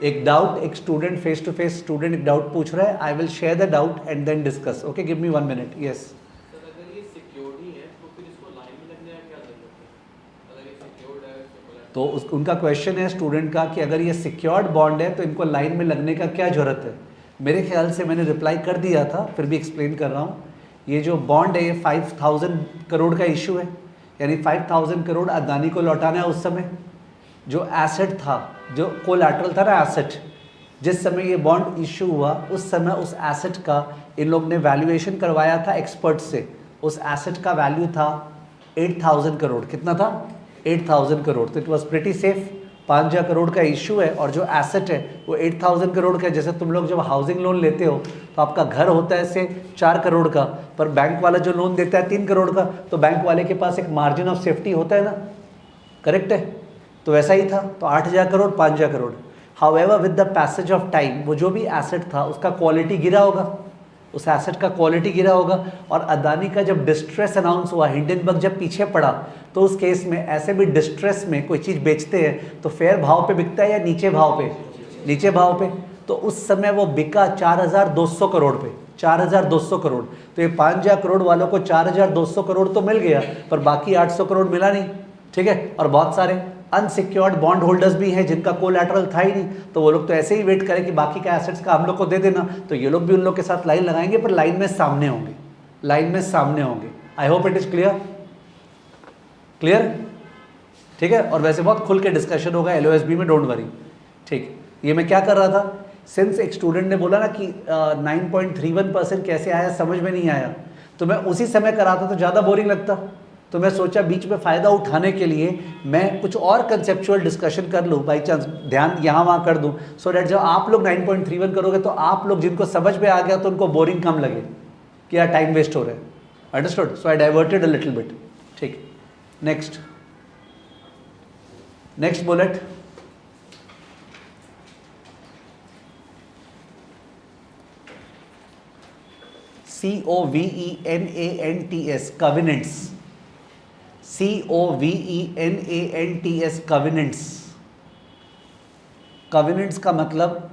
एक डाउट, एक student face to face student एक डाउट पूछ रहा है. I will share the doubt and then discuss. Okay, give me 1 minute. Yes. तो उनका क्वेश्चन है स्टूडेंट का कि अगर ये सिक्योर्ड बॉन्ड है तो इनको लाइन में लगने का क्या ज़रूरत है. मेरे ख्याल से मैंने रिप्लाई कर दिया था, फिर भी एक्सप्लेन कर रहा हूँ. ये जो बॉन्ड है ये 5000 करोड़ का इशू है, यानी 5000 करोड़ अदानी को लौटाना है. उस समय जो एसेट था, जो कोलैटरल था ना एसेट, जिस समय ये बॉन्ड इशू हुआ उस समय उस एसेट का इन लोग ने वैल्यूएशन करवाया था एक्सपर्ट से. उस एसेट का वैल्यू था 8000 करोड़. कितना था? 8000 करोड़. तो it was pretty safe. 5000 crore का इशू है और जो एसेट है वो 8000 करोड़ का है. जैसे तुम लोग जब हाउसिंग लोन लेते हो तो आपका घर होता है से 4 करोड़ का, पर बैंक वाला जो लोन देता है 3 करोड़ का, तो बैंक वाले के पास एक मार्जिन ऑफ सेफ्टी होता है ना. करेक्ट है. तो वैसा ही था. तो 8000 crore, 5000 crore. However with the passage of time वो जो भी एसेट था उसका क्वालिटी गिरा होगा, उस एसेट का क्वालिटी गिरा होगा. और अदानी का जब डिस्ट्रेस अनाउंस हुआ, हिंडनबर्ग जब पीछे पड़ा, तो उस केस में ऐसे भी डिस्ट्रेस में कोई चीज़ बेचते हैं तो फेयर भाव पे बिकता है या नीचे भाव पे? नीचे भाव पे. तो उस समय वो बिका 4200 करोड़ पे. 4200 करोड़. तो ये 5000 करोड़ वालों को 4200 करोड़ तो मिल गया, पर बाकी 800 करोड़ मिला नहीं. ठीक है. और बहुत सारे अनसिक्योर्ड बॉन्ड होल्डर्स भी हैं जिनका कोलैटरल था ही नहीं, तो वो लोग तो ऐसे ही वेट करें कि बाकी का एसेट्स का हम लोग को दे देना. तो ये लोग भी उन लोग के साथ लाइन लगाएंगे, पर लाइन में सामने होंगे. लाइन में सामने होंगे. I hope it is clear. Clear. ठीक है. और वैसे बहुत खुल के डिस्कशन होगा LOS-B में, डोंट वरी. ठीक. ये मैं क्या कर रहा था, सिंस एक स्टूडेंट ने बोला ना कि 9.31% कैसे आया, समझ में नहीं आया, तो मैं उसी समय कराता तो ज़्यादा बोरिंग लगता. तो मैं सोचा बीच में फ़ायदा उठाने के लिए मैं कुछ और कंसेप्चुअल डिस्कशन कर लूँ, बाई चांस ध्यान यहाँ वहाँ कर दूँ, सो डैट जब आप लोग 9.31 करोगे तो आप लोग जिनको समझ में आ गया तो उनको बोरिंग कम लगे कि यार टाइम वेस्ट हो रहा है. Understood. So I diverted a little bit. ठीक. Next. Next bullet. COVENANTS covenants. COVENANTS covenants. covenants का मतलब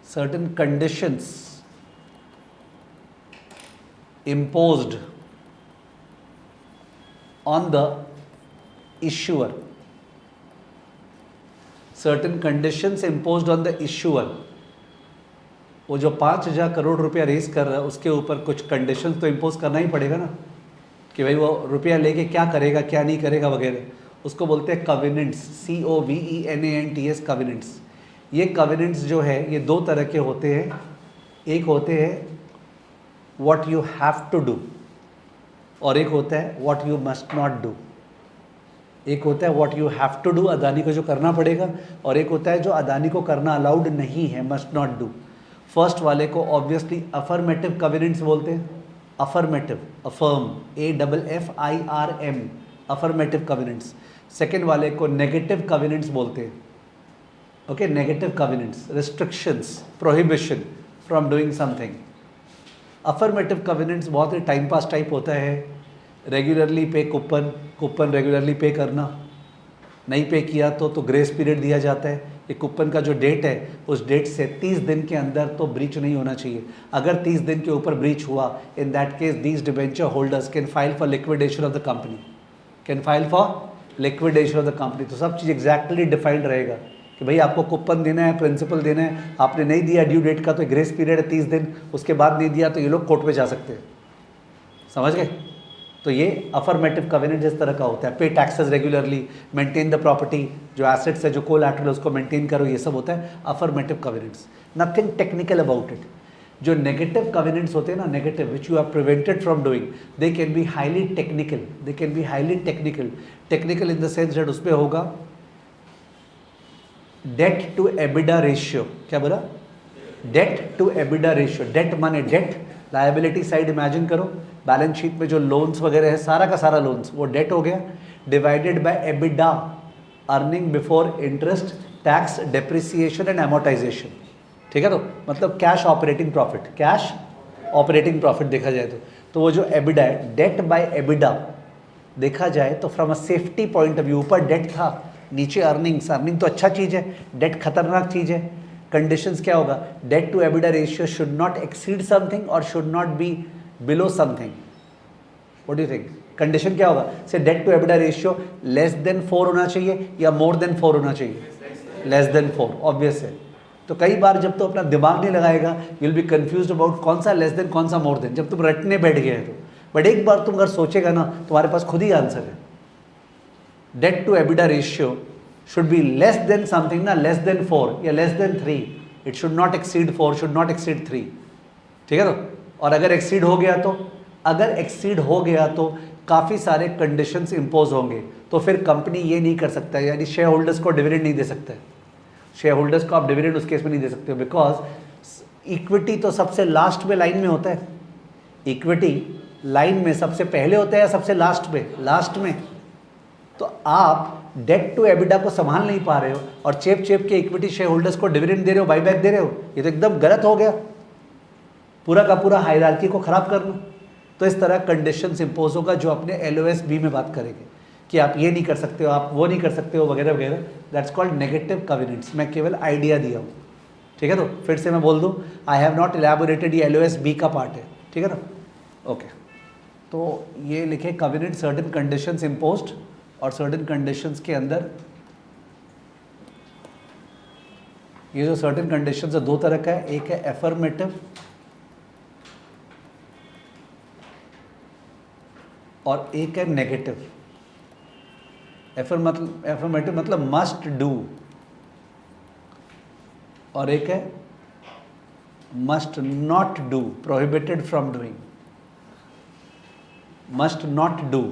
certain conditions imposed on the issuer. Certain conditions imposed on the issuer. वो जो 5000 करोड़ रुपया रेस कर रहा है उसके ऊपर कुछ कंडीशंस तो इम्पोज करना ही पड़ेगा ना, कि भाई वो रुपया लेके क्या करेगा क्या नहीं करेगा वगैरह. उसको बोलते हैं कविनेंट्स. COVENANTS कविनेंट्स. ये कविनेंट्स जो है ये दो तरह के होते हैं. एक होते हैं what you have to do, और एक होता है what you must not do. एक होता है what you have to do, Adani को जो करना पड़ेगा, और एक होता है जो अदानी को करना अलाउड नहीं है, मस्ट नॉट डू. फर्स्ट वाले को ऑब्वियसली अफर्मेटिव कविनेंट्स बोलते हैं. Affirmative, affirm, AFFIRM, affirmative covenants. Second वाले को नेगेटिव कविनेंट्स बोलते हैं. Okay, negative covenants, restrictions, prohibition from doing something. Affirmative covenants बहुत ही टाइम पास टाइप होता है, रेगुलरली पे कूपन, कूपन रेगुलरली पे करना, नहीं पे किया तो ग्रेस पीरियड दिया जाता है। ये कूपन का जो डेट है उस डेट से 30 दिन के अंदर तो ब्रीच नहीं होना चाहिए। अगर 30 दिन के ऊपर ब्रीच हुआ, इन that case these debenture holders can file for liquidation of the company, can file for liquidation of the company. तो सब चीज़ एग्जैक्टली डिफाइंड रहेगा कि भाई आपको कूपन देना है, प्रिंसिपल देना है, आपने नहीं दिया ड्यू डेट का तो ग्रेस पीरियड है 30 दिन, उसके बाद नहीं दिया तो ये लोग कोर्ट में जा सकते हैं। समझ गए? तो ये अफर्मेटिव कवेनेंट इस तरह का होता है। पे taxes regularly, maintain the property, जो एसेट्स है, जो कोलैटरल उसको मेंटेन करो, ये सब होता है affirmative covenants. Nothing technical about it. जो नेगेटिव कवेनेंट्स होते हैं ना, negative which you are prevented from doing, they can be highly technical, they can be highly technical. Technical in the sense that उसमें होगा डेट टू एबिडा रेशियो। क्या बोला? Debt to EBITDA ratio. Debt माने debt, liability side imagine करो, balance sheet में जो loans वगैरह है सारा का सारा लोन्स वो डेट हो गया, divided by EBITDA, earning before interest, tax, depreciation and amortisation. ठीक है? तो मतलब cash operating profit, cash operating profit देखा जाए तो वो जो एबिडा है, डेट बाय एबिडा देखा जाए तो from a safety point of view, ऊपर डेट था, नीचे अर्निंग्स। अर्निंग तो अच्छा चीज़ है, डेट खतरनाक चीज़ है। कंडीशंस क्या होगा? Debt to EBITDA ratio should not exceed something और should not be below something. What do you think? Condition क्या होगा? Say debt to EBITDA ratio less than 4 होना चाहिए या मोर देन 4 होना चाहिए? लेस देन 4, ऑब्वियस है। तो कई बार जब तो अपना दिमाग नहीं लगाएगा, you will be confused about कौन सा लेस देन कौन सा मोर देन, जब तुम रटने बैठ गए तो। बट एक बार तुम अगर सोचेगा ना, तुम्हारे पास खुद ही आंसर है। Debt to EBITDA ratio should be less than something ना, लेस देन 4 या less than 3, it should not exceed 4, should not exceed 3। ठीक है? तो और अगर एक्सीड हो गया तो, अगर एक्सीड हो गया तो काफ़ी सारे कंडीशंस इंपोज होंगे। तो फिर कंपनी ये नहीं कर सकता, यानी शेयर होल्डर्स को डिविडेंड नहीं दे सकता है। शेयर होल्डर्स को आप डिविडेंड उस केस में नहीं दे सकते हो, बिकॉज इक्विटी तो सबसे लास्ट में लाइन में होता है। इक्विटी लाइन में सबसे पहले होता है या सबसे लास्ट में? लास्ट में। तो आप डेट टू एबिडा को संभाल नहीं पा रहे हो और चेप चेप के इक्विटी शेयर होल्डर्स को डिविडेंड दे रहे हो, बाईबैक दे रहे हो, ये तो एकदम गलत हो गया। पूरा का पूरा हायरार्की को खराब करना। तो इस तरह कंडीशंस इंपोज होगा जो अपने LOS-B में बात करेंगे कि आप ये नहीं कर सकते हो, आप वो नहीं कर सकते हो, वगैरह वगैरह। That's called negative covenants. मैं केवल आइडिया दिया हूँ। ठीक है? तो फिर से मैं बोल दूँ, आई हैव नॉट इलेबोरेटेड, ये LOS-B का पार्ट है। ठीक है ना? ओके। तो ये लिखे कवेनेंट सर्टेन कंडीशंस इम्पोज्ड, और सर्टेन कंडीशंस के अंदर ये जो सर्टेन कंडीशंस है दो तरह का है, एक है एफर्मेटिव और एक है नेगेटिव। एफर्मेटिव मतलब मस्ट डू, और एक है must not do, prohibited from doing, must not do.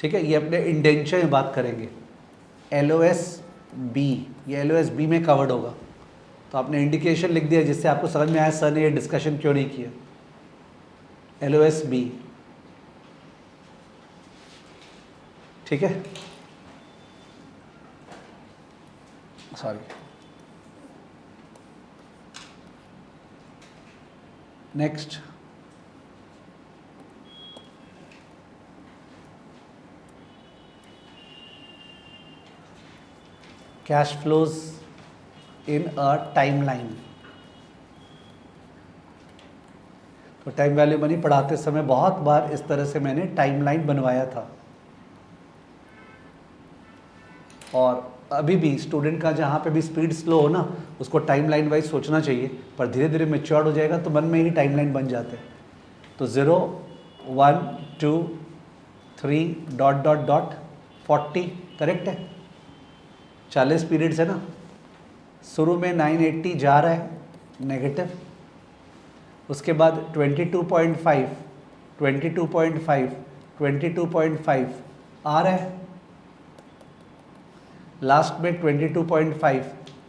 ठीक है? ये अपने इंडेंचर में बात करेंगे। LOS-B, ये LOS-B में कवर्ड होगा। तो आपने इंडिकेशन लिख दिया जिससे आपको समझ में आया सर ने ये डिस्कशन क्यों नहीं किया। LOS-B। ठीक है? Sorry, next. Cash flows in a timeline. तो टाइम वैल्यू मनी पढ़ाते समय बहुत बार इस तरह से मैंने टाइमलाइन बनवाया था, और अभी भी स्टूडेंट का जहाँ पे भी स्पीड स्लो हो ना, उसको टाइमलाइन वाइज सोचना चाहिए, पर धीरे धीरे मैच्योर हो जाएगा तो मन में ही टाइमलाइन बन जाते हैं। तो 0, 1, 2, 3 डॉट डॉट डॉट 40 करेक्ट है। 40 पीरियड्स है ना। शुरू में 980 जा रहा है नेगेटिव, उसके बाद 22.5, 22.5, 22.5 आ रहा है, लास्ट में 22.5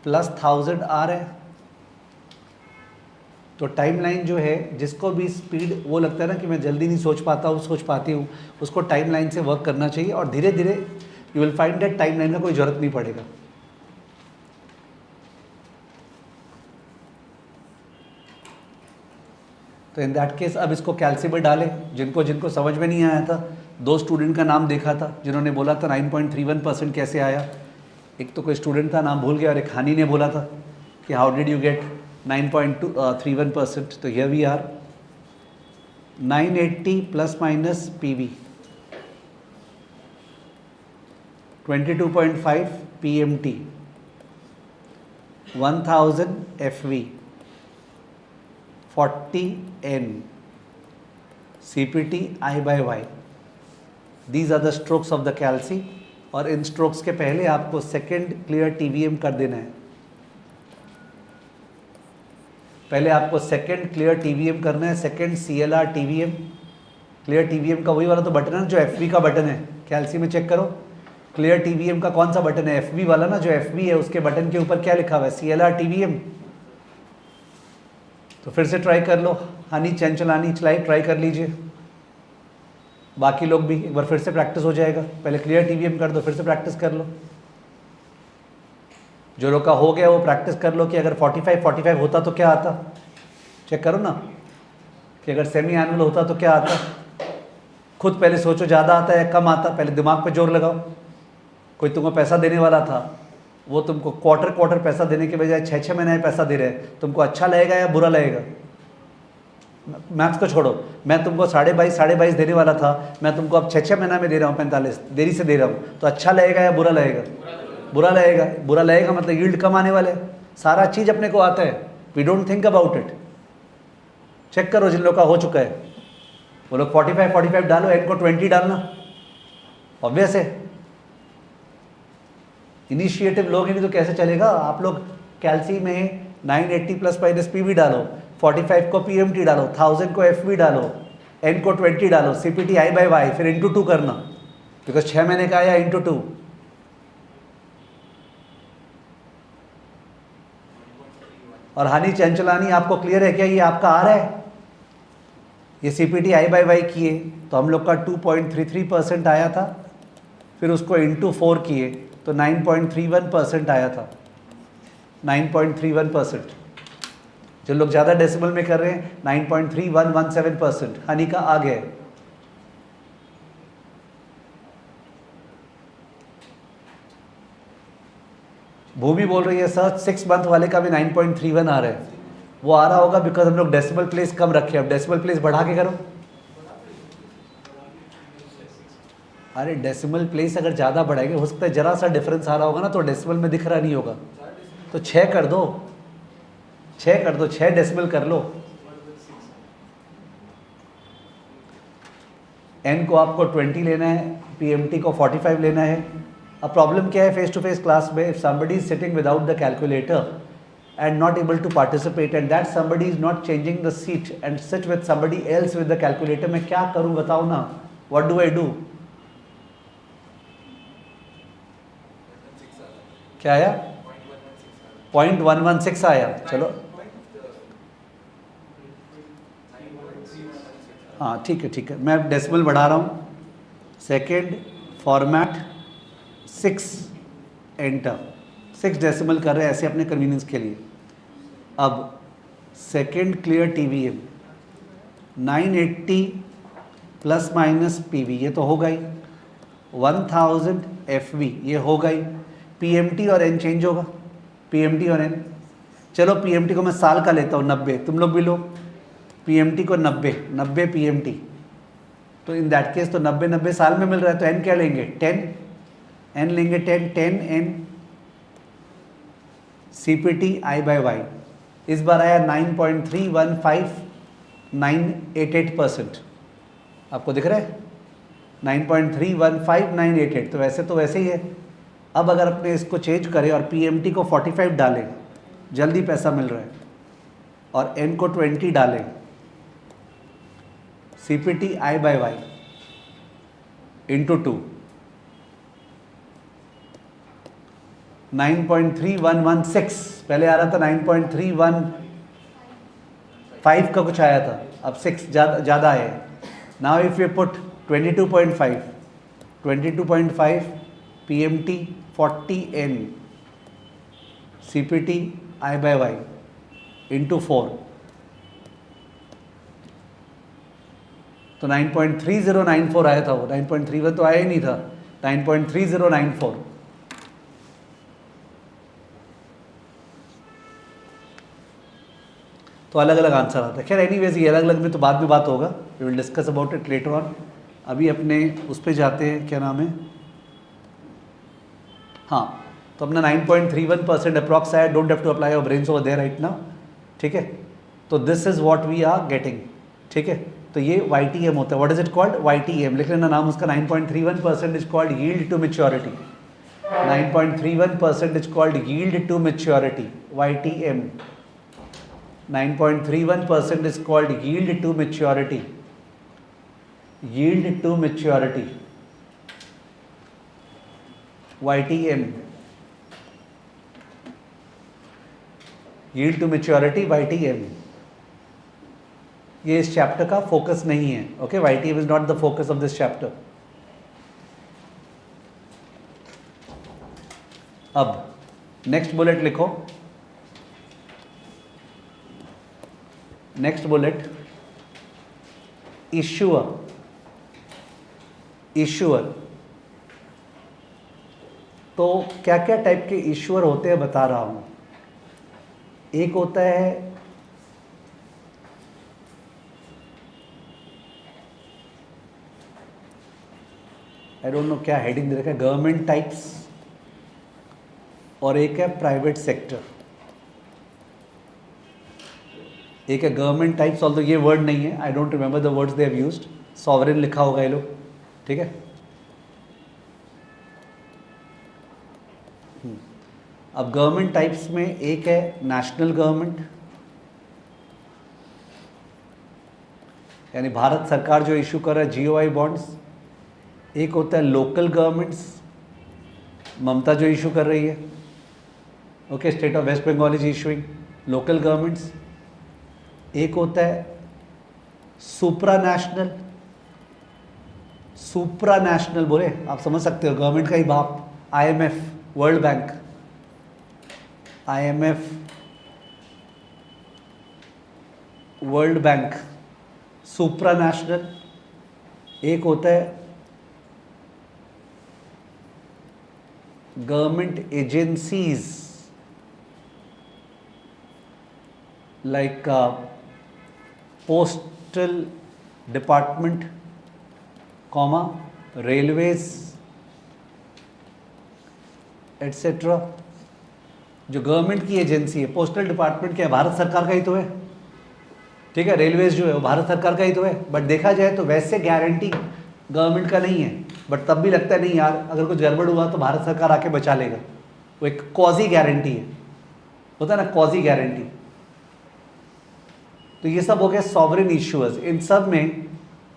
प्लस 1000 आ रहा है, तो टाइमलाइन जो है, जिसको भी स्पीड वो लगता है ना कि मैं जल्दी नहीं सोच पाता हूँ, सोच पाती हूँ, उसको टाइमलाइन से वर्क करना चाहिए और धीरे धीरे you will find that timeline का कोई ज़रूरत नहीं पड़ेगा। तो इन दैट केस अब इसको कैल्सी में डालें। जिनको जिनको समझ में नहीं आया था, 2 स्टूडेंट का नाम देखा था जिन्होंने बोला था 9.31% कैसे आया। एक तो कोई स्टूडेंट था, नाम भूल गया, और एक हानि ने बोला था कि हाउ डिड यू गेट 9.31%। तो here we are 980 plus minus PV 22.5 PMT 1000 FV 40 N CPT I by Y। These are the strokes of the calci। और इन स्ट्रोक्स के पहले आपको सेकेंड क्लियर TVM कर देना है। पहले आपको सेकेंड क्लियर TVM करना है, second CLR TVM। Clear TVM का वही वाला तो बटन है जो FV का बटन है। कैल्सी में चेक करो, क्लियर TVM का कौन सा बटन है? FV वाला ना, जो FV है उसके बटन के ऊपर क्या लिखा हुआ है? CLR TVM। तो फिर से ट्राई कर लो, हनी चंचलानी ट्राई कर लीजिए। बाकी लोग भी एक बार फिर से प्रैक्टिस हो जाएगा। पहले क्लियर TVM कर दो, फिर से प्रैक्टिस कर लो। जो लोग का हो गया वो प्रैक्टिस कर लो कि अगर 45 होता तो क्या आता। चेक करो ना कि अगर सेमी एनुअल होता तो क्या आता। खुद पहले सोचो ज़्यादा आता है या कम आता, पहले दिमाग पे जोर लगाओ। कोई तुमको पैसा देने वाला था, वो तुमको क्वार्टर पैसा देने के बजाय 6 महीने पैसा दे रहे हैं, तुमको अच्छा लगेगा या बुरा लगेगा? मैथ्स को छोड़ो, मैं तुमको 22.5 देने वाला था, मैं तुमको अब 6 महीना में दे रहा हूँ, 45 देरी से दे रहा हूँ, तो अच्छा लगेगा या बुरा लगेगा? बुरा लगेगा। बुरा लगेगा मतलब यील्ड कम आने वाले। सारा चीज़ अपने को आता है, we don't think about it. Check करो जिन लोग का हो चुका है, वो लोग 45 डालो, एन को 20 डालना, ऑब्वियस है। इनिशिएटिव लोग ही नहीं तो कैसे चलेगा। आप लोग कैल्सी में 980 प्लस माइनस पीवी डालो, 45 को पीएमटी डालो, 1000 को एफवी डालो, एन को 20 डालो, सीपीटी आई बाय वाई, फिर इंटू 2 करना, बिकॉज 6 महीने का आया इंटू 2। और हनी चंचलानी आपको क्लियर है क्या? ये आपका आ रहा है, ये सीपीटी आई बाय वाई किए तो हम लोग का 2.33% आया था, फिर उसको इंटू 4 किए तो 9.31% आया था। 9.31%। जो लोग ज़्यादा डेसिमल में कर रहे हैं 9.3117% हनी का आ गया। भूमि बोल रही है सर 6 मंथ वाले का भी 9.31 आ रहा है। वो आ रहा होगा बिकॉज हम लोग डेसिमल प्लेस कम रखे, अब डेसिमल प्लेस बढ़ा के करो। अरे डेसिमल प्लेस अगर ज़्यादा बढ़ाएंगे, हो सकता है जरा सा डिफरेंस आ रहा होगा ना, तो डेसिमल में दिख रहा नहीं होगा, तो 6 कर दो, 6 कर दो, 6 डेसिमल कर लो। एन को आपको 20 लेना है, पीएमटी को 45 लेना है। अब प्रॉब्लम क्या है फेस टू फेस क्लास में? If somebody is sitting without the calculator and not able to participate and that somebody is not changing the seat and sit with somebody else with the calculator, मैं क्या करूं बताओ ना? What do I do? क्या आया? 0.116 आया। चलो हाँ ठीक है, ठीक है, मैं डेसिमल बढ़ा रहा हूँ। सेकेंड फॉर्मेट 6 एंटर, 6 डेसिमल कर रहे हैं ऐसे अपने कन्वीनियंस के लिए। अब second clear TVM 980 plus minus PV, ये तो हो गई। 1000 एफवी, ये हो गई। पीएमटी और एन चेंज होगा, पीएमटी और एन। चलो पीएमटी को मैं साल का लेता हूँ 90, तुम लोग भी लो पीएमटी को 90 पीएमटी, तो इन दैट केस तो 90 साल में मिल रहा है, तो एन क्या लेंगे? 10 एन लेंगे, 10 एन सीपीटी आई बाय वाई। इस बार आया 9.315988%। आपको दिख रहा है 9.315988, तो वैसे ही है। अब अगर अपने इसको चेंज करें और पीएमटी को 45 डालें, जल्दी पैसा मिल रहा है, और एन को 20 डालें, सीपीटी आई बाय वाई इंटू 2, 9.3116, पहले आ रहा था 9.31, 5 का कुछ आया था, अब 6 ज़्यादा आए। Now if you put 22.5 PMT 40N CPT I/Y into 4, तो 9.3094 आया था वो, 9.31 तो आया ही नहीं था, 9.3094। तो अलग अलग आंसर आता है। खैर एनीवेज ये अलग अलग में तो बाद में बात होगा, we will discuss about it later on. अभी अपने उस पर जाते हैं, क्या नाम है, हाँ, तो अपना 9.31% अप्रॉक्स आया, don't have to apply your brains over there right now, ठीक है। तो this is what we are getting, ठीक है। तो ये YTM होता है, what is it called, YTM, लिख लेना नाम उसका। 9.31% is called yield to maturity, 9.31% is called yield to maturity, YTM। 9.31% is called yield to maturity, yield to maturity, YTM, yield to maturity YTM। ये इस चैप्टर का focus नहीं है, okay, YTM is not the focus of this chapter। अब next bullet लिखो, next bullet, issuer, issuer. तो क्या क्या टाइप के इश्यूअर होते हैं बता रहा हूं। एक होता है आई डोंट नो क्या हेडिंग दे रखा है, गवर्नमेंट टाइप्स, और एक है प्राइवेट सेक्टर। एक है गवर्नमेंट टाइप्स, ऑल्दो ये वर्ड नहीं है, I don't remember the words they have used, sovereign लिखा होगा ये लोग, ठीक है। अब गवर्नमेंट टाइप्स में एक है नेशनल गवर्नमेंट, यानी भारत सरकार जो इशू कर रहा है GOI बॉन्ड्स। एक होता है लोकल गवर्नमेंट्स, ममता जो इशू कर रही है, okay, state of West Bengal is issuing local governments. एक होता है सुप्रा नेशनल, सुप्रा नेशनल बोले आप समझ सकते हो, गवर्नमेंट का ही बाप, IMF, world bank, IMF, world bank, supranational. एक होता है government agencies like postal department, comma, railways etcetera. जो गवर्नमेंट की एजेंसी है, पोस्टल डिपार्टमेंट क्या है, भारत सरकार का ही तो है, ठीक है। रेलवेज जो है वो भारत सरकार का ही तो है, बट देखा जाए तो वैसे गारंटी गवर्नमेंट का नहीं है, बट तब भी लगता है नहीं यार अगर कुछ गड़बड़ हुआ तो भारत सरकार आके बचा लेगा, वो एक कॉजी गारंटी है, होता है ना कॉजी गारंटी। तो ये सब हो गया सॉवरेन इश्यूअर्स। इन सब में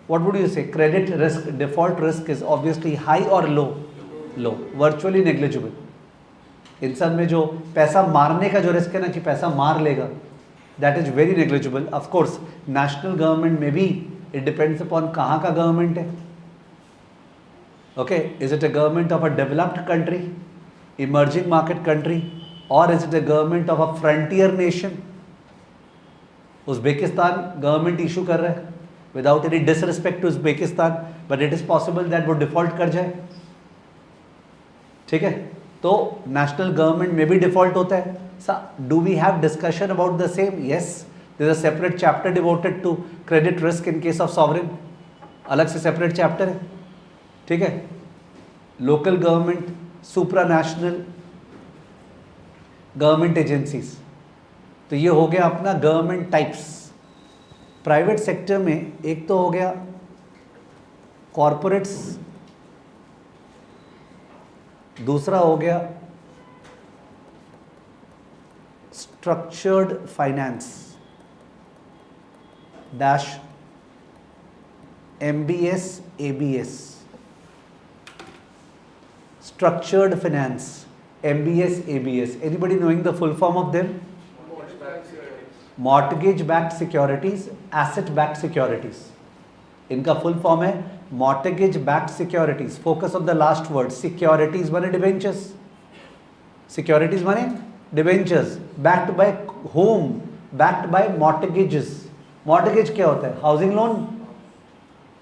व्हाट वुड यू से, credit risk, default risk is obviously high और लो, लो, वर्चुअली नेग्लिजिबल। इन सब में जो पैसा मारने का जो रिस्क है ना कि पैसा मार लेगा, that is very negligible. Of course national government में भी इट डिपेंड्स अपॉन कहाँ का गवर्नमेंट है, okay, is it a government of a developed country, emerging market country, और is it a government of a frontier nation. Uzbekistan government issue कर रहा है, without any disrespect to Uzbekistan, but it is possible that वो default कर जाए, ठीक है। तो नेशनल गवर्नमेंट में भी डिफॉल्ट होता है। Do we have discussion about the same? Yes, there is a separate chapter devoted to credit risk in case of sovereign, अलग से सेपरेट चैप्टर है, ठीक है। Local government, supra national government agencies, तो ये हो गया अपना गवर्नमेंट टाइप्स। प्राइवेट सेक्टर में एक तो हो गया कॉरपोरेट्स, दूसरा हो गया structured finance dash MBS ABS, structured finance, MBS ABS, anybody knowing the full form of them? Mortgage backed securities, asset backed securities, इनका फुल फॉर्म है mortgage backed securities. Focus on the last word, securities बने debentures, securities बने debentures, backed by home, backed by mortgages. Mortgage क्या होता है? Housing loan.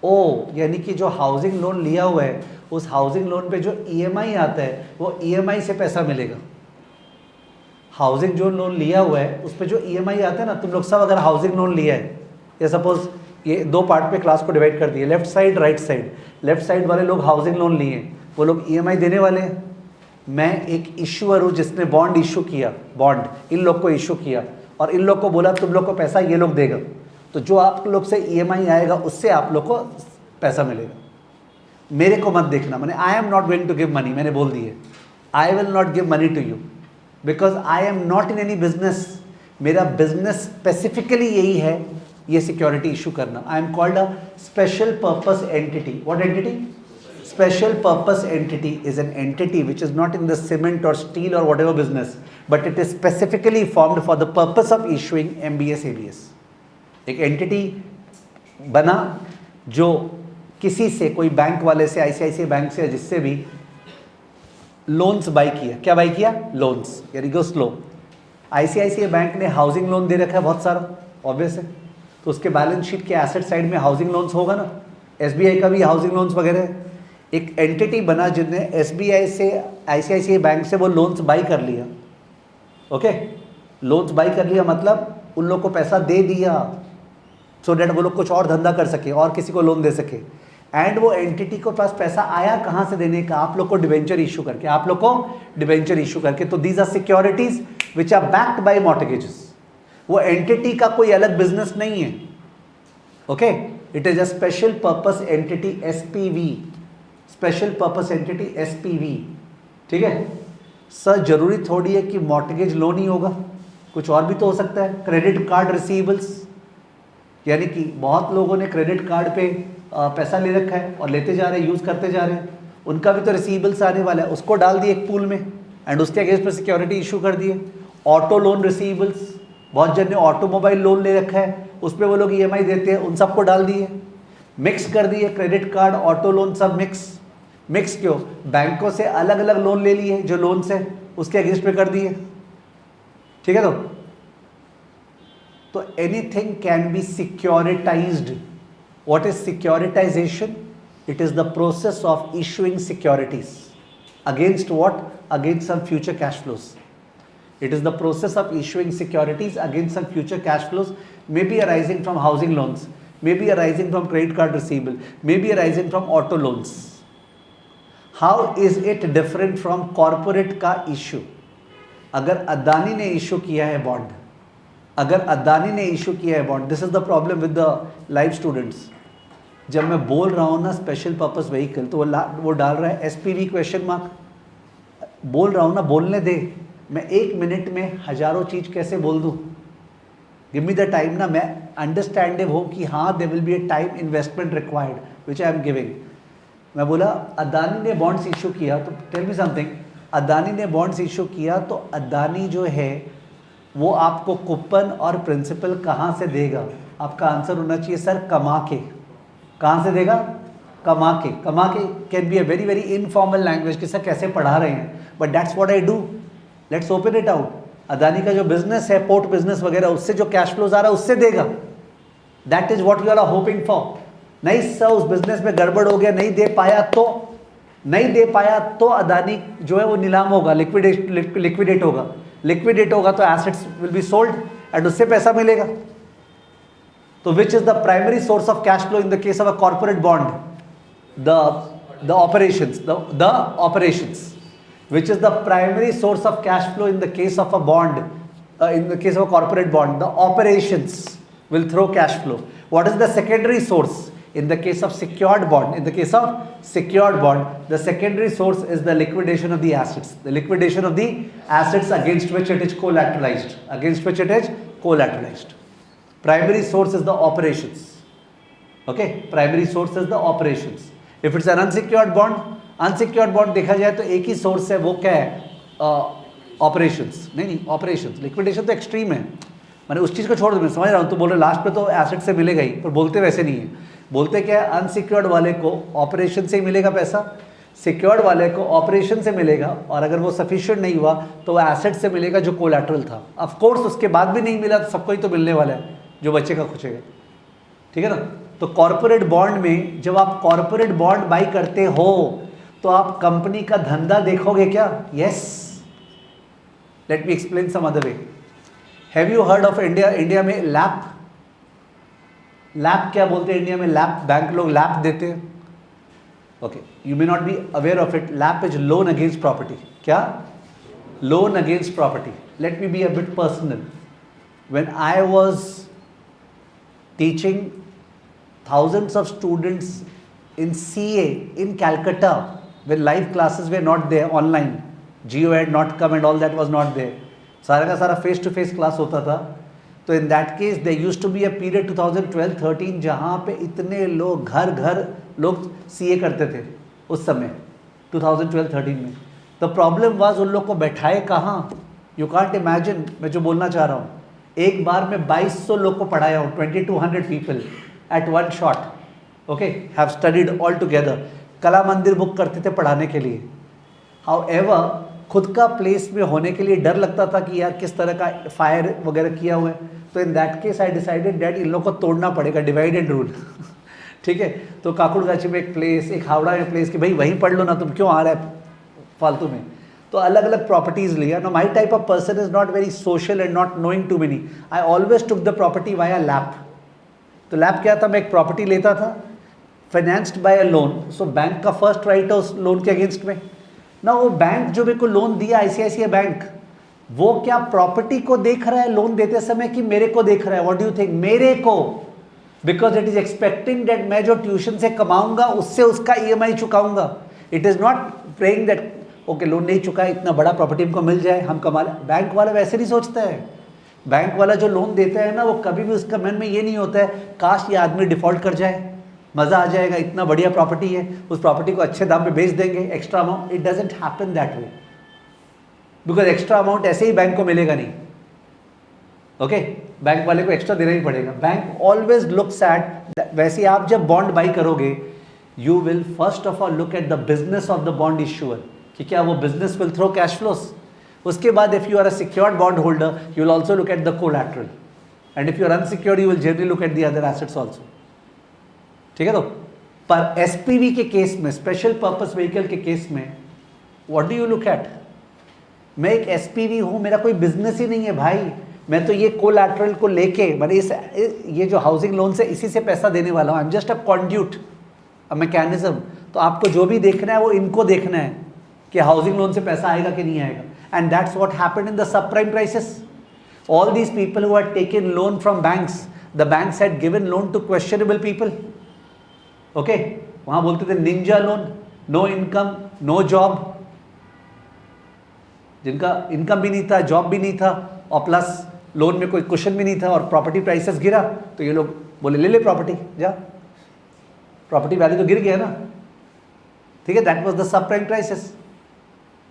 ओ यानी कि जो हाउसिंग लोन लिया हुआ है उस हाउसिंग लोन पे जो ईएमआई आता है वो ईएमआई से पैसा मिलेगा। हाउसिंग जो लोन लिया हुआ है उस पे जो ईएमआई आता है ना, तुम लोग सब अगर हाउसिंग लोन लिया है, या सपोज ये दो पार्ट पे क्लास को डिवाइड कर दिए, left side right side. Left side वाले लोग हाउसिंग लोन लिए हैं, वो लोग ईएमआई देने वाले हैं। मैं एक इश्यूअर हूँ जिसने बॉन्ड इशू किया, बॉन्ड इन लोग को इशू किया और इन लोग को बोला तुम लोग को पैसा ये लोग देगा, तो जो आप लोग से ईएमआई आएगा उससे आप लोग को पैसा मिलेगा। मेरे को मत देखना, मैंने I am not going to give money, मैंने बोल दिए I will not give money to you because I am not in any business. मेरा बिजनेस स्पेसिफिकली यही है, ये सिक्योरिटी इशू करना। I am called a special purpose entity. What entity? Special purpose entity is an entity which is not in the cement or steel or whatever business, but it is specifically formed for the purpose of issuing MBS ABS. एक entity बना जो किसी से, कोई bank वाले से, ICICI bank से, जिससे भी लोन्स बाई किया। क्या बाई किया? लोन्स, यानी गो स्लो। आईसीआईसीआई बैंक ने हाउसिंग लोन दे रखा है बहुत सारा, ऑब्वियस है, तो उसके बैलेंस शीट के एसेट साइड में हाउसिंग लोन्स होगा ना। एसबीआई का भी हाउसिंग लोन्स वगैरह है। एक एंटिटी बना जिसने एसबीआई से, आईसीआईसीआई बैंक से वो लोन्स बाई कर लिया। ओके, लोन्स बाई कर लिया मतलब उन लोग को पैसा दे दिया सो डेट वो लोग कुछ और धंधा कर सके और किसी को लोन दे सके। एंड वो एंटिटी को पास पैसा आया कहाँ से देने का? आप लोग को डिवेंचर इशू करके, आप लोग को डिवेंचर इशू करके। तो these are securities which are backed by mortgages. वो एंटिटी का कोई अलग बिजनेस नहीं है। Okay, it is a special purpose entity, SPV, special purpose entity SPV. ठीक है सर, जरूरी थोड़ी है कि मॉर्टगेज लोन ही होगा, कुछ और भी तो हो सकता है। क्रेडिट कार्ड रिसीवेबल्स, यानी कि बहुत लोगों ने क्रेडिट कार्ड पे पैसा ले रखा है और लेते जा रहे हैं, यूज़ करते जा रहे हैं, उनका भी तो रिसीवेबल्स आने वाला है, उसको डाल दिए एक पूल में एंड उसके अगेंस्ट पर सिक्योरिटी इशू कर दिए। ऑटो लोन रिसीवेबल्स, बहुत जन ने ऑटोमोबाइल लोन ले रखा है, उस पर वो लोग ईएमआई देते हैं, उन सबको डाल दिए, मिक्स कर दिए। क्रेडिट कार्ड, ऑटो लोन सब मिक्स। मिक्स क्यों? बैंकों से अलग अलग लोन ले लिए, जो लोन्स है उसके अगेंस्ट पे कर दिए। ठीक है, तो anything can be securitized. What is securitization? It is the process of issuing securities against what? Against some future cash flows. It is the process of issuing securities against some future cash flows, may be arising from housing loans, may be arising from credit card receivable, may be arising from auto loans. How is it different from corporate का issue? अगर अदानी ने issue किया है bond, अगर अदानी ने issue किया है bond, this is the problem with the live students. जब मैं बोल रहा हूँ ना स्पेशल पर्पस व्हीकल, तो वो डाल रहा है एसपीवी क्वेश्चन मार्क। बोल रहा हूँ ना, बोलने दे, मैं एक मिनट में हजारों चीज़ कैसे बोल दूँ? गिव मी द टाइम ना। मैं अंडरस्टैंडिव हो कि हाँ there will be a time investment required which I am giving. मैं बोला अदानी ने बॉन्ड्स इशू किया, तो टेल मी समथिंग। अदानी ने बॉन्ड्स इशू किया तो अदानी जो है वो आपको कूपन और प्रिंसिपल कहाँ से देगा? आपका आंसर होना चाहिए सर कमा के। कहाँ से देगा? कमा के। कमा के can be a very very informal language कि सर कैसे पढ़ा रहे हैं, but that's what I do. Let's open it out. Adani का जो बिजनेस है, पोर्ट बिजनेस वगैरह, उससे जो कैश फ्लोज आ रहा है उससे देगा। That is what you are hoping for. नहीं सर उस बिजनेस में गड़बड़ हो गया, नहीं दे पाया तो अदानी जो है वो नीलाम होगा, लिक्विडेट होगा। लिक्विडेट होगा तो assets will be sold and उससे पैसा मिलेगा। तो which is the primary source of cash flow in the case of a corporate bond? The operations. Which is the primary source of cash flow in the case of a bond, in the case of a corporate bond? The operations will throw cash flow. What is the secondary source? In the case of secured bond, the secondary source is the liquidation of the assets. The liquidation of the assets against which it is collateralized. Primary source is the operations. Okay, primary source is the operations. If it's an unsecured bond, unsecured bond देखा जाए तो एक ही source है, वो क्या है? Operations. नहीं operations. Liquidation तो एक्सट्रीम है, मैंने उस चीज़ को छोड़ दो, मैं समझ रहा हूँ, तो बोल रहे लास्ट पे तो एसेट से मिलेगा ही, पर बोलते वैसे नहीं है। बोलते क्या है, अनसिक्योर्ड वाले को ऑपरेशन से ही मिलेगा पैसा, सिक्योर्ड वाले को ऑपरेशन से मिलेगा, और अगर वो सफिशिएंट नहीं हुआ तो वो एसेट से मिलेगा जो कोलैटरल था। ऑफ कोर्स उसके बाद भी नहीं मिला तो सबको ही तो मिलने वाला है, जो बचेगा खुचेगा, ठीक है ना। तो कॉर्पोरेट बॉन्ड में जब आप कॉर्पोरेट बॉन्ड बाई करते हो तो आप कंपनी का धंधा देखोगे क्या? Yes, let me explain some other way. Have you heard of India में लैप? लैप क्या बोलते हैं इंडिया में? लैप, बैंक लोग लैप देते हैं। Okay, you may not be aware of it. LAP is loan against property. क्या? Loan against property. Let me be a bit personal. When I was teaching thousands of students in CA in Calcutta, when live classes were not there, online, Jio had not come and all that was not there, सारा का सारा face to face class होता था। तो in that case there used to be a period 2012-13 जहाँ पे इतने लोग घर घर लोग CA करते थे उस समय 2012-13 में। तो प्रॉब्लम वाज उन लोग को बैठाए कहाँ? यू कांट इमेजिन मैं जो बोलना चाह रहा हूँ। एक बार मैं 2200 लोग को पढ़ाया हूँ, 2200 people at one shot, okay, have studied all together। कला मंदिर बुक करते थे पढ़ाने के लिए। However, खुद का प्लेस में होने के लिए डर लगता था कि यार किस तरह का फायर वगैरह किया हुआ है। तो in that case I decided that in लोगों को तोड़ना पड़ेगा, डिवाइड एंड रूल। ठीक है, तो काकुड़गाछी में एक प्लेस, एक हावड़ा में प्लेस कि भाई वहीं पढ़ लो ना, तुम क्यों आ रहा है फालतू में। तो अलग अलग प्रॉपर्टीज लिया ना। My type of person is not very social and not knowing too many. I always took the property via LAP. तो लैब क्या था? मैं एक प्रॉपर्टी लेता था, financed by a loan. So bank का फर्स्ट राइट है उस लोन के अगेंस्ट में ना। वो बैंक जो मेरे को लोन दिया, आईसीआईसीआई बैंक, वो क्या प्रॉपर्टी को देख रहा है लोन देते समय कि मेरे को देख रहा है? What do you think? मेरे को। Because it is expecting that मैं जो ट्यूशन से कमाऊंगा उससे उसका ईएमआई चुकाऊंगा। It is not praying that okay loan नहीं चुका है, इतना बड़ा प्रॉपर्टी हमको मिल जाए, हम कमा लें। बैंक वाला वैसे नहीं सोचता है। बैंक वाला जो लोन देता है ना, वो कभी भी उसका मन में ये नहीं होता है काश ये आदमी डिफॉल्ट कर जाए, मज़ा आ जाएगा, इतना बढ़िया प्रॉपर्टी है, उस प्रॉपर्टी को अच्छे दाम पे बेच देंगे, extra amount. It doesn't happen that way, because extra amount ऐसे ही बैंक को मिलेगा नहीं। ओके, बैंक वाले को एक्स्ट्रा देना ही पड़ेगा। बैंक ऑलवेज लुक्स एट, वैसे आप जब बॉन्ड बाई करोगे you will first of all look at the business of the bond issuer, कि क्या वो business will throw cash flows. उसके बाद if you are a secured bond holder you will also look at the collateral, and if you are unsecured you will generally look at the other assets also. ठीक है। तो पर SPV के case में, special purpose vehicle के case में, what do you look eight? मैं एक एसपीवी हूं, मेरा कोई बिजनेस ही नहीं है भाई, मैं तो ये कोलैटरल को लेके मैंने ये जो हाउसिंग लोन से इसी से पैसा देने वाला हूं। I am just a conduit, a mechanism. तो आपको जो भी देखना है वो इनको देखना है कि हाउसिंग लोन से पैसा आएगा कि नहीं आएगा। And that's what happened in the sub prime crisis. All these people who had taken loan from banks, the banks had given loan to questionable people. Okay, वहां बोलते थे ninja loan, no income no job, जिनका income भी नहीं था, job भी नहीं था, और प्लस लोन में कोई क्वेश्चन भी नहीं था, और प्रॉपर्टी प्राइसेस गिरा तो ये लोग बोले ले ले प्रॉपर्टी, जा, प्रॉपर्टी वैल्यू तो गिर गया ना। ठीक है, that was the sub prime crisis.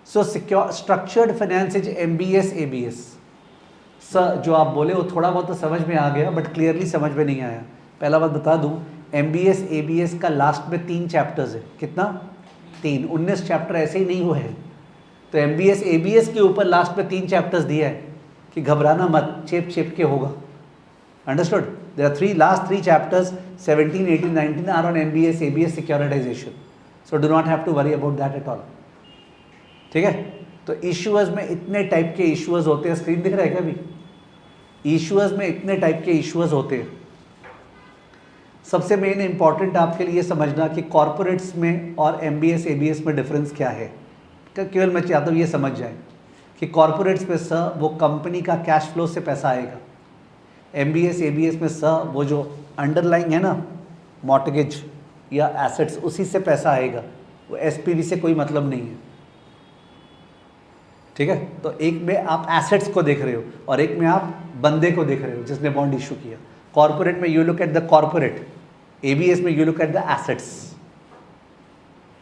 So secure structured finance is MBS ABS. Sir जो आप बोले वो थोड़ा बहुत तो समझ में आ गया, बट क्लियरली समझ में नहीं आया। पहला बात बता दूं, एमबीएस एबीएस का लास्ट में 3 चैप्टर्स है। कितना? 3। 19 चैप्टर ऐसे ही नहीं हुए हैं। तो एमबीएस एबीएस के ऊपर लास्ट में 3 चैप्टर्स दिया है कि घबराना मत, चेप चेप के होगा। Understood? There are last 3 chapters 17, 18, 19 are on MBS ABS securitization. So do not have to worry about that at all. ठीक है। तो इश्यूअर्स में इतने टाइप के इश्यूअर्स होते हैं, स्क्रीन दिख रहा है क्या अभी? इश्यूअर्स में इतने टाइप के इश्यूअर्स होते हैं। सबसे मेन इंपॉर्टेंट आपके लिए समझना कि कॉर्पोरेट्स में और एमबीएस एबीएस में डिफरेंस क्या है। केवल मैं चाहता हूँ ये समझ जाए कि कॉर्पोरेट्स में सर वो कंपनी का कैश फ्लो से पैसा आएगा, एमबीएस एबीएस में सर वो जो अंडरलाइंग है ना मॉर्टगेज या एसेट्स, उसी से पैसा आएगा, वो एसपीवी से कोई मतलब नहीं है। ठीक है। तो एक में आप एसेट्स को देख रहे हो और एक में आप बंदे को देख रहे हो जिसने बॉन्ड इशू किया। कॉर्पोरेट में you look at the corporate, ABS में you look at the assets.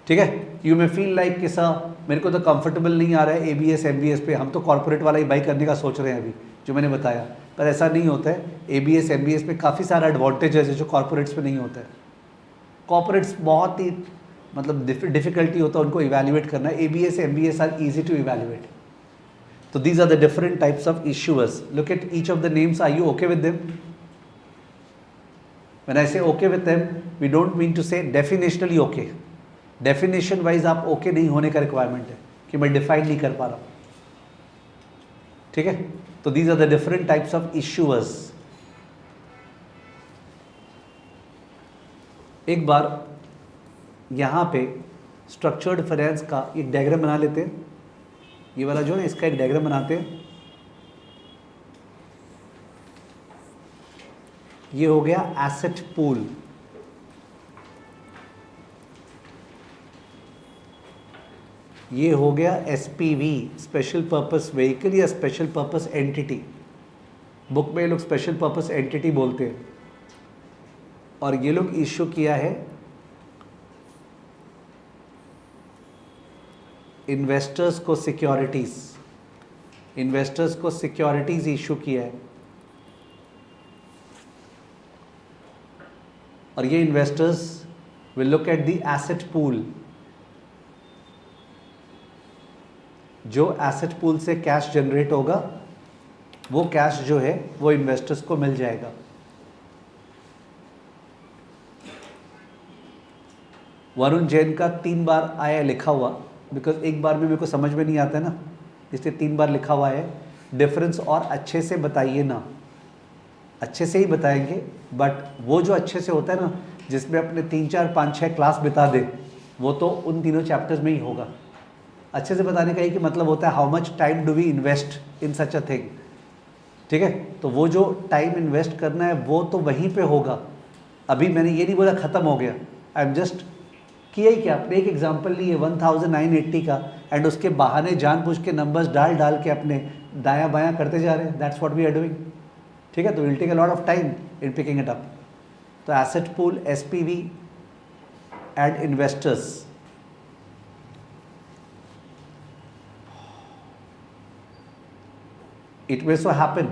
ठीक है। यू मे फील लाइक कि सर मेरे को तो कंफर्टेबल नहीं आ रहा है एबीएस एमबीएस पे, हम तो कॉर्पोरेट वाला ही बाई करने का सोच रहे हैं अभी, जो मैंने बताया। पर ऐसा नहीं होता है। ABS MBS में काफ़ी सारा एडवांटेज है जो कॉर्पोरेट्स में नहीं होता है। कॉर्पोरेट्स बहुत ही मतलब डिफिकल्टी होता है उनको इवैल्यूएट करना। ABS MBS are easy to evaluate. So these are the different types of issuers. Look at each of the names. Are you okay with them? When I say okay with them, we don't mean to say definitionally okay. Definition wise आप okay नहीं होने का requirement है कि मैं define नहीं कर पा रहा हूँ, ठीक है? तो these are the different types of issuers. एक बार यहाँ पे structured finance का एक diagram बना लेते हैं। ये वाला जो है इसका एक डायग्राम बनाते हैं। ये हो गया एसेट पूल, ये हो गया SPV स्पेशल पर्पस व्हीकल या स्पेशल पर्पस एंटिटी। बुक में ये लोग स्पेशल पर्पस एंटिटी बोलते हैं। और ये लोग इश्यू किया है इन्वेस्टर्स को सिक्योरिटीज, इन्वेस्टर्स को सिक्योरिटीज इशू किया है। और ये investors will look at the asset pool. जो एसेट पूल से कैश जनरेट होगा वो कैश जो है वो इन्वेस्टर्स को मिल जाएगा। वरुण जैन का 3 बार आया लिखा हुआ, बिकॉज एक बार में मेरे को समझ में नहीं आता है ना, इसलिए 3 बार लिखा हुआ है। डिफरेंस और अच्छे से बताइए ना। अच्छे से ही बताएंगे, बट वो जो अच्छे से होता है ना जिसमें अपने 3 4 5 6 क्लास बिता दे, वो तो उन तीनों चैप्टर्स में ही होगा। अच्छे से बताने का ही कि मतलब होता है how much time do we invest in such a thing, ठीक है? तो वो जो टाइम इन्वेस्ट करना है वो तो वहीं पे होगा। अभी मैंने ये नहीं बोला ख़त्म हो गया, आई एम जस्ट किया ही क्या, अपने एक एग्जाम्पल लिए 1980 का एंड उसके बहाने जानबूझ के नंबर्स डाल डाल के अपने दायां बायां करते जा रहे हैं। That's what we are doing, ठीक है? तो will take a lot of time in picking it up. तो asset pool, SPV and investors, it may so happen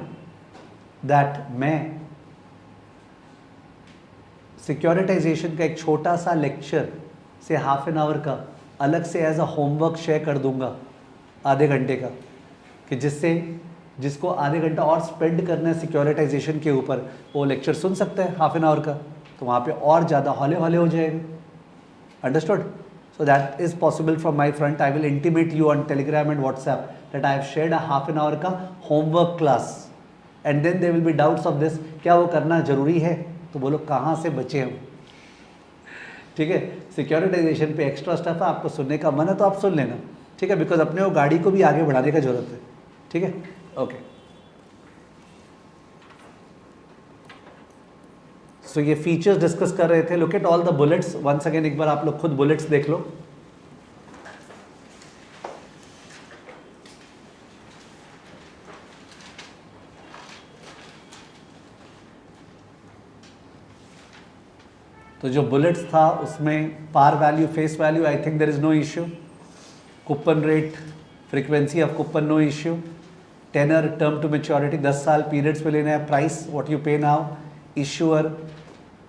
that मैं सिक्योरिटाइजेशन का एक छोटा सा लेक्चर से हाफ एन आवर का अलग से एज अ होमवर्क शेयर कर दूंगा आधे घंटे का, कि जिसको आधे घंटा और स्पेंड करना है सिक्योरिटाइजेशन के ऊपर, वो लेक्चर सुन सकता है हाफ एन आवर का, तो वहाँ पे और ज़्यादा हौले हौले हो जाएगा। Understood? So that is possible from my front. I will intimate you on Telegram and WhatsApp that I have shared a half an hour का homework class, and then there will be doubts of this, क्या वो करना ज़रूरी है? तो बोलो कहाँ से बचे हम, ठीक है? सिक्योरिटाइजेशन पे एक्स्ट्रा स्टफ है, आपको सुनने का मन है तो आप सुन लेना, ठीक है? बिकॉज अपने वो गाड़ी को भी आगे बढ़ाने का जरूरत है, ठीक है? ओके, सो ये फीचर्स डिस्कस कर रहे थे। Look at all the bullets once again, एक बार आप लोग खुद बुलेट्स देख लो। तो जो बुलेट्स था उसमें par value, face value, I think there is no issue. Coupon rate, frequency of coupon, no issue. Tenor, term to maturity, 10 साल पीरियड्स पे लेना है। Price, what you pay now. Issuer,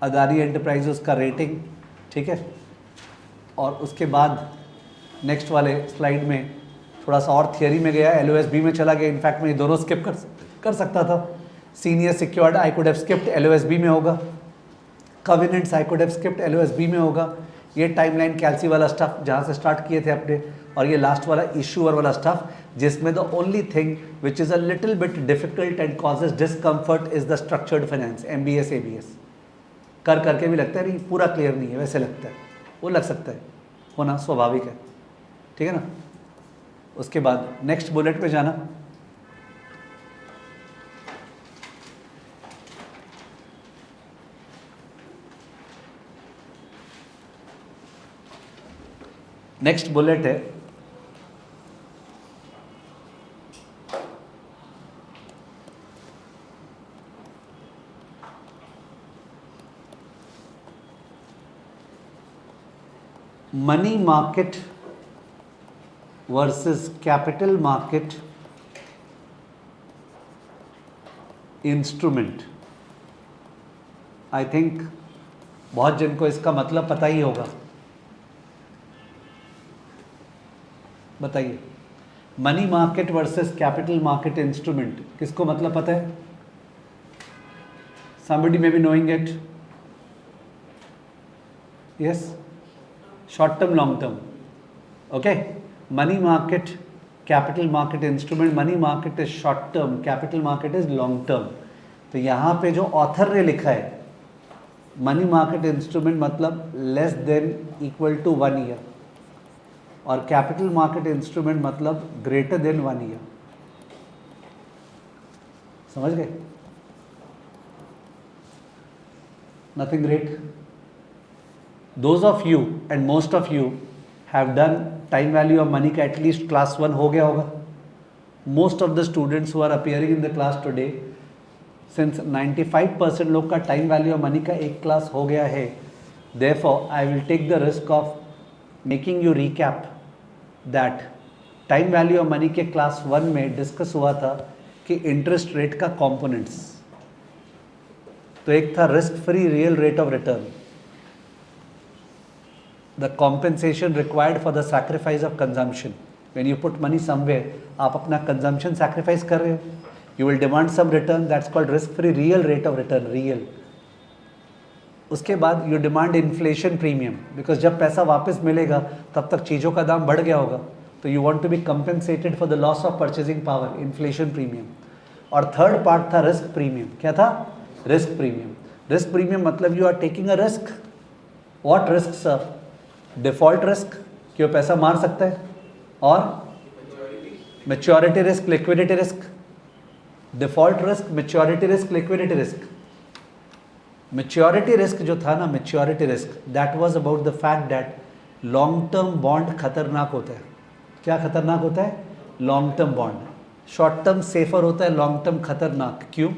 Adani enterprises का रेटिंग, ठीक है? और उसके बाद नेक्स्ट वाले स्लाइड में थोड़ा सा और थियरी में गया, LOSB में चला गया। इनफैक्ट मैं ये दोनों स्किप कर सकता था। Senior secured I could have skipped, LOSB में होगा। Covenants I could have skipped, LOSB में होगा। ये टाइमलाइन कैल्सी वाला स्टफ जहाँ से स्टार्ट किए थे अपने, और ये लास्ट वाला इश्यूअर वाला स्टफ, जिसमें the only thing which is a little bit difficult and causes discomfort is the structured finance, MBS ABS। कर करके भी लगता है नहीं पूरा क्लियर नहीं है, वैसे लगता है, वो लग सकता है, होना स्वाभाविक है, ठीक है ना? उसके बाद नेक्स्ट बुलेट पे जाना। नेक्स्ट बुलेट है money market versus capital market instrument. I think बहुत जन को इसका मतलब पता ही होगा। बताइए, money market versus capital market instrument, किसको मतलब पता है? somebody may be knowing it? Yes, short term, long term. Okay, money market, capital market instrument, money market is short term, capital market is long term. तो यहाँ पे जो author ने लिखा है मनी मार्केट इंस्ट्रूमेंट मतलब less than equal to 1 year, और capital market instrument मतलब ग्रेटर देन 1 ईयर। समझ गए? Nothing great. Those of you and most of you have done time value of money का at least class 1 हो गया होगा. Most of the students who are appearing in the class today, since 95% लोग का time value of money का एक class हो गया है, therefore I will take the risk of making you recap that time value of money के class 1 में discuss हुआ था कि interest rate का components. तो एक था risk free real rate of return, the compensation required for the sacrifice of consumption. When you put money somewhere, आप अपना कंजम्पशन सैक्रिफाइस कर रहे हो, you will demand some return, that's called risk free real rate of return, real. उसके बाद you demand inflation premium, because जब पैसा वापस मिलेगा तब तक चीज़ों का दाम बढ़ गया होगा, तो you want to be compensated for the loss of purchasing power, inflation premium. और थर्ड पार्ट था रिस्क प्रीमियम। क्या था? Risk premium. रिस्क प्रीमियम मतलब you are taking a risk. What risk sir? Default risk कि वो पैसा मार सकता है, और maturity risk, liquidity risk. Default risk, maturity risk, liquidity risk. Maturity risk जो था ना, maturity risk, that was about the fact that long term bond खतरनाक होता है। क्या खतरनाक होता है? Long term bond. Short term safer होता है, लॉन्ग टर्म खतरनाक। क्यों?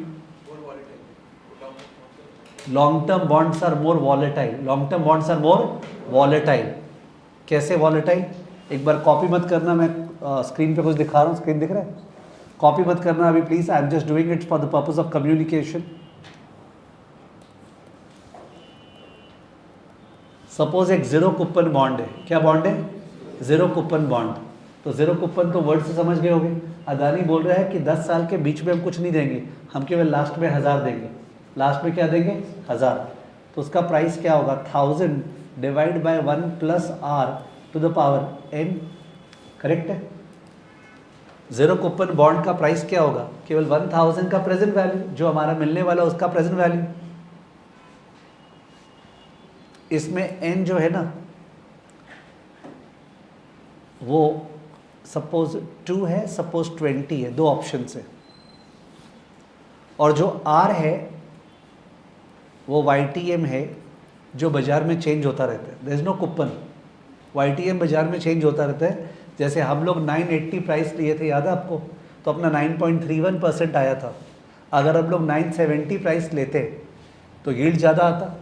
Long term bonds are more volatile. Long term bonds are more volatile. कैसे वॉलेटाइल? एक बार कॉपी मत करना, मैं स्क्रीन पे कुछ दिखा रहा हूँ, स्क्रीन दिख रहा है? कॉपी मत करना अभी please, I am just doing it for the purpose of communication. Suppose एक जीरो कूपन बॉन्ड है। क्या बॉन्ड है? Zero coupon bond. तो जीरो कूपन तो वर्ड से समझ गए होंगे। अदानी बोल रहा है कि 10 साल के बीच में हम कुछ नहीं देंगे, हम केवल लास्ट में 1000 देंगे। लास्ट में क्या देंगे? 1000। तो उसका प्राइस क्या होगा? 1000 divide by 1 plus r to the power n। Correct है? जीरो कूपन बॉन्ड का प्राइस क्या होगा? केवल 1000 का प्रेजेंट वैल्यू, जो हमारा मिलने वाला उसका प्रेजेंट वैल्यू। इसमें n जो है ना, वो सपोज 2 है, सपोज 20 है, दो ऑप्शन है। और जो r है वो YTM है, जो बाजार में चेंज होता रहता है। There is no coupon. YTM बाजार में चेंज होता रहता है। जैसे हम लोग 980 प्राइस लिए थे, याद है आपको? तो अपना 9.31% आया था। अगर हम लोग 970 प्राइस लेते तो यील्ड ज़्यादा आता।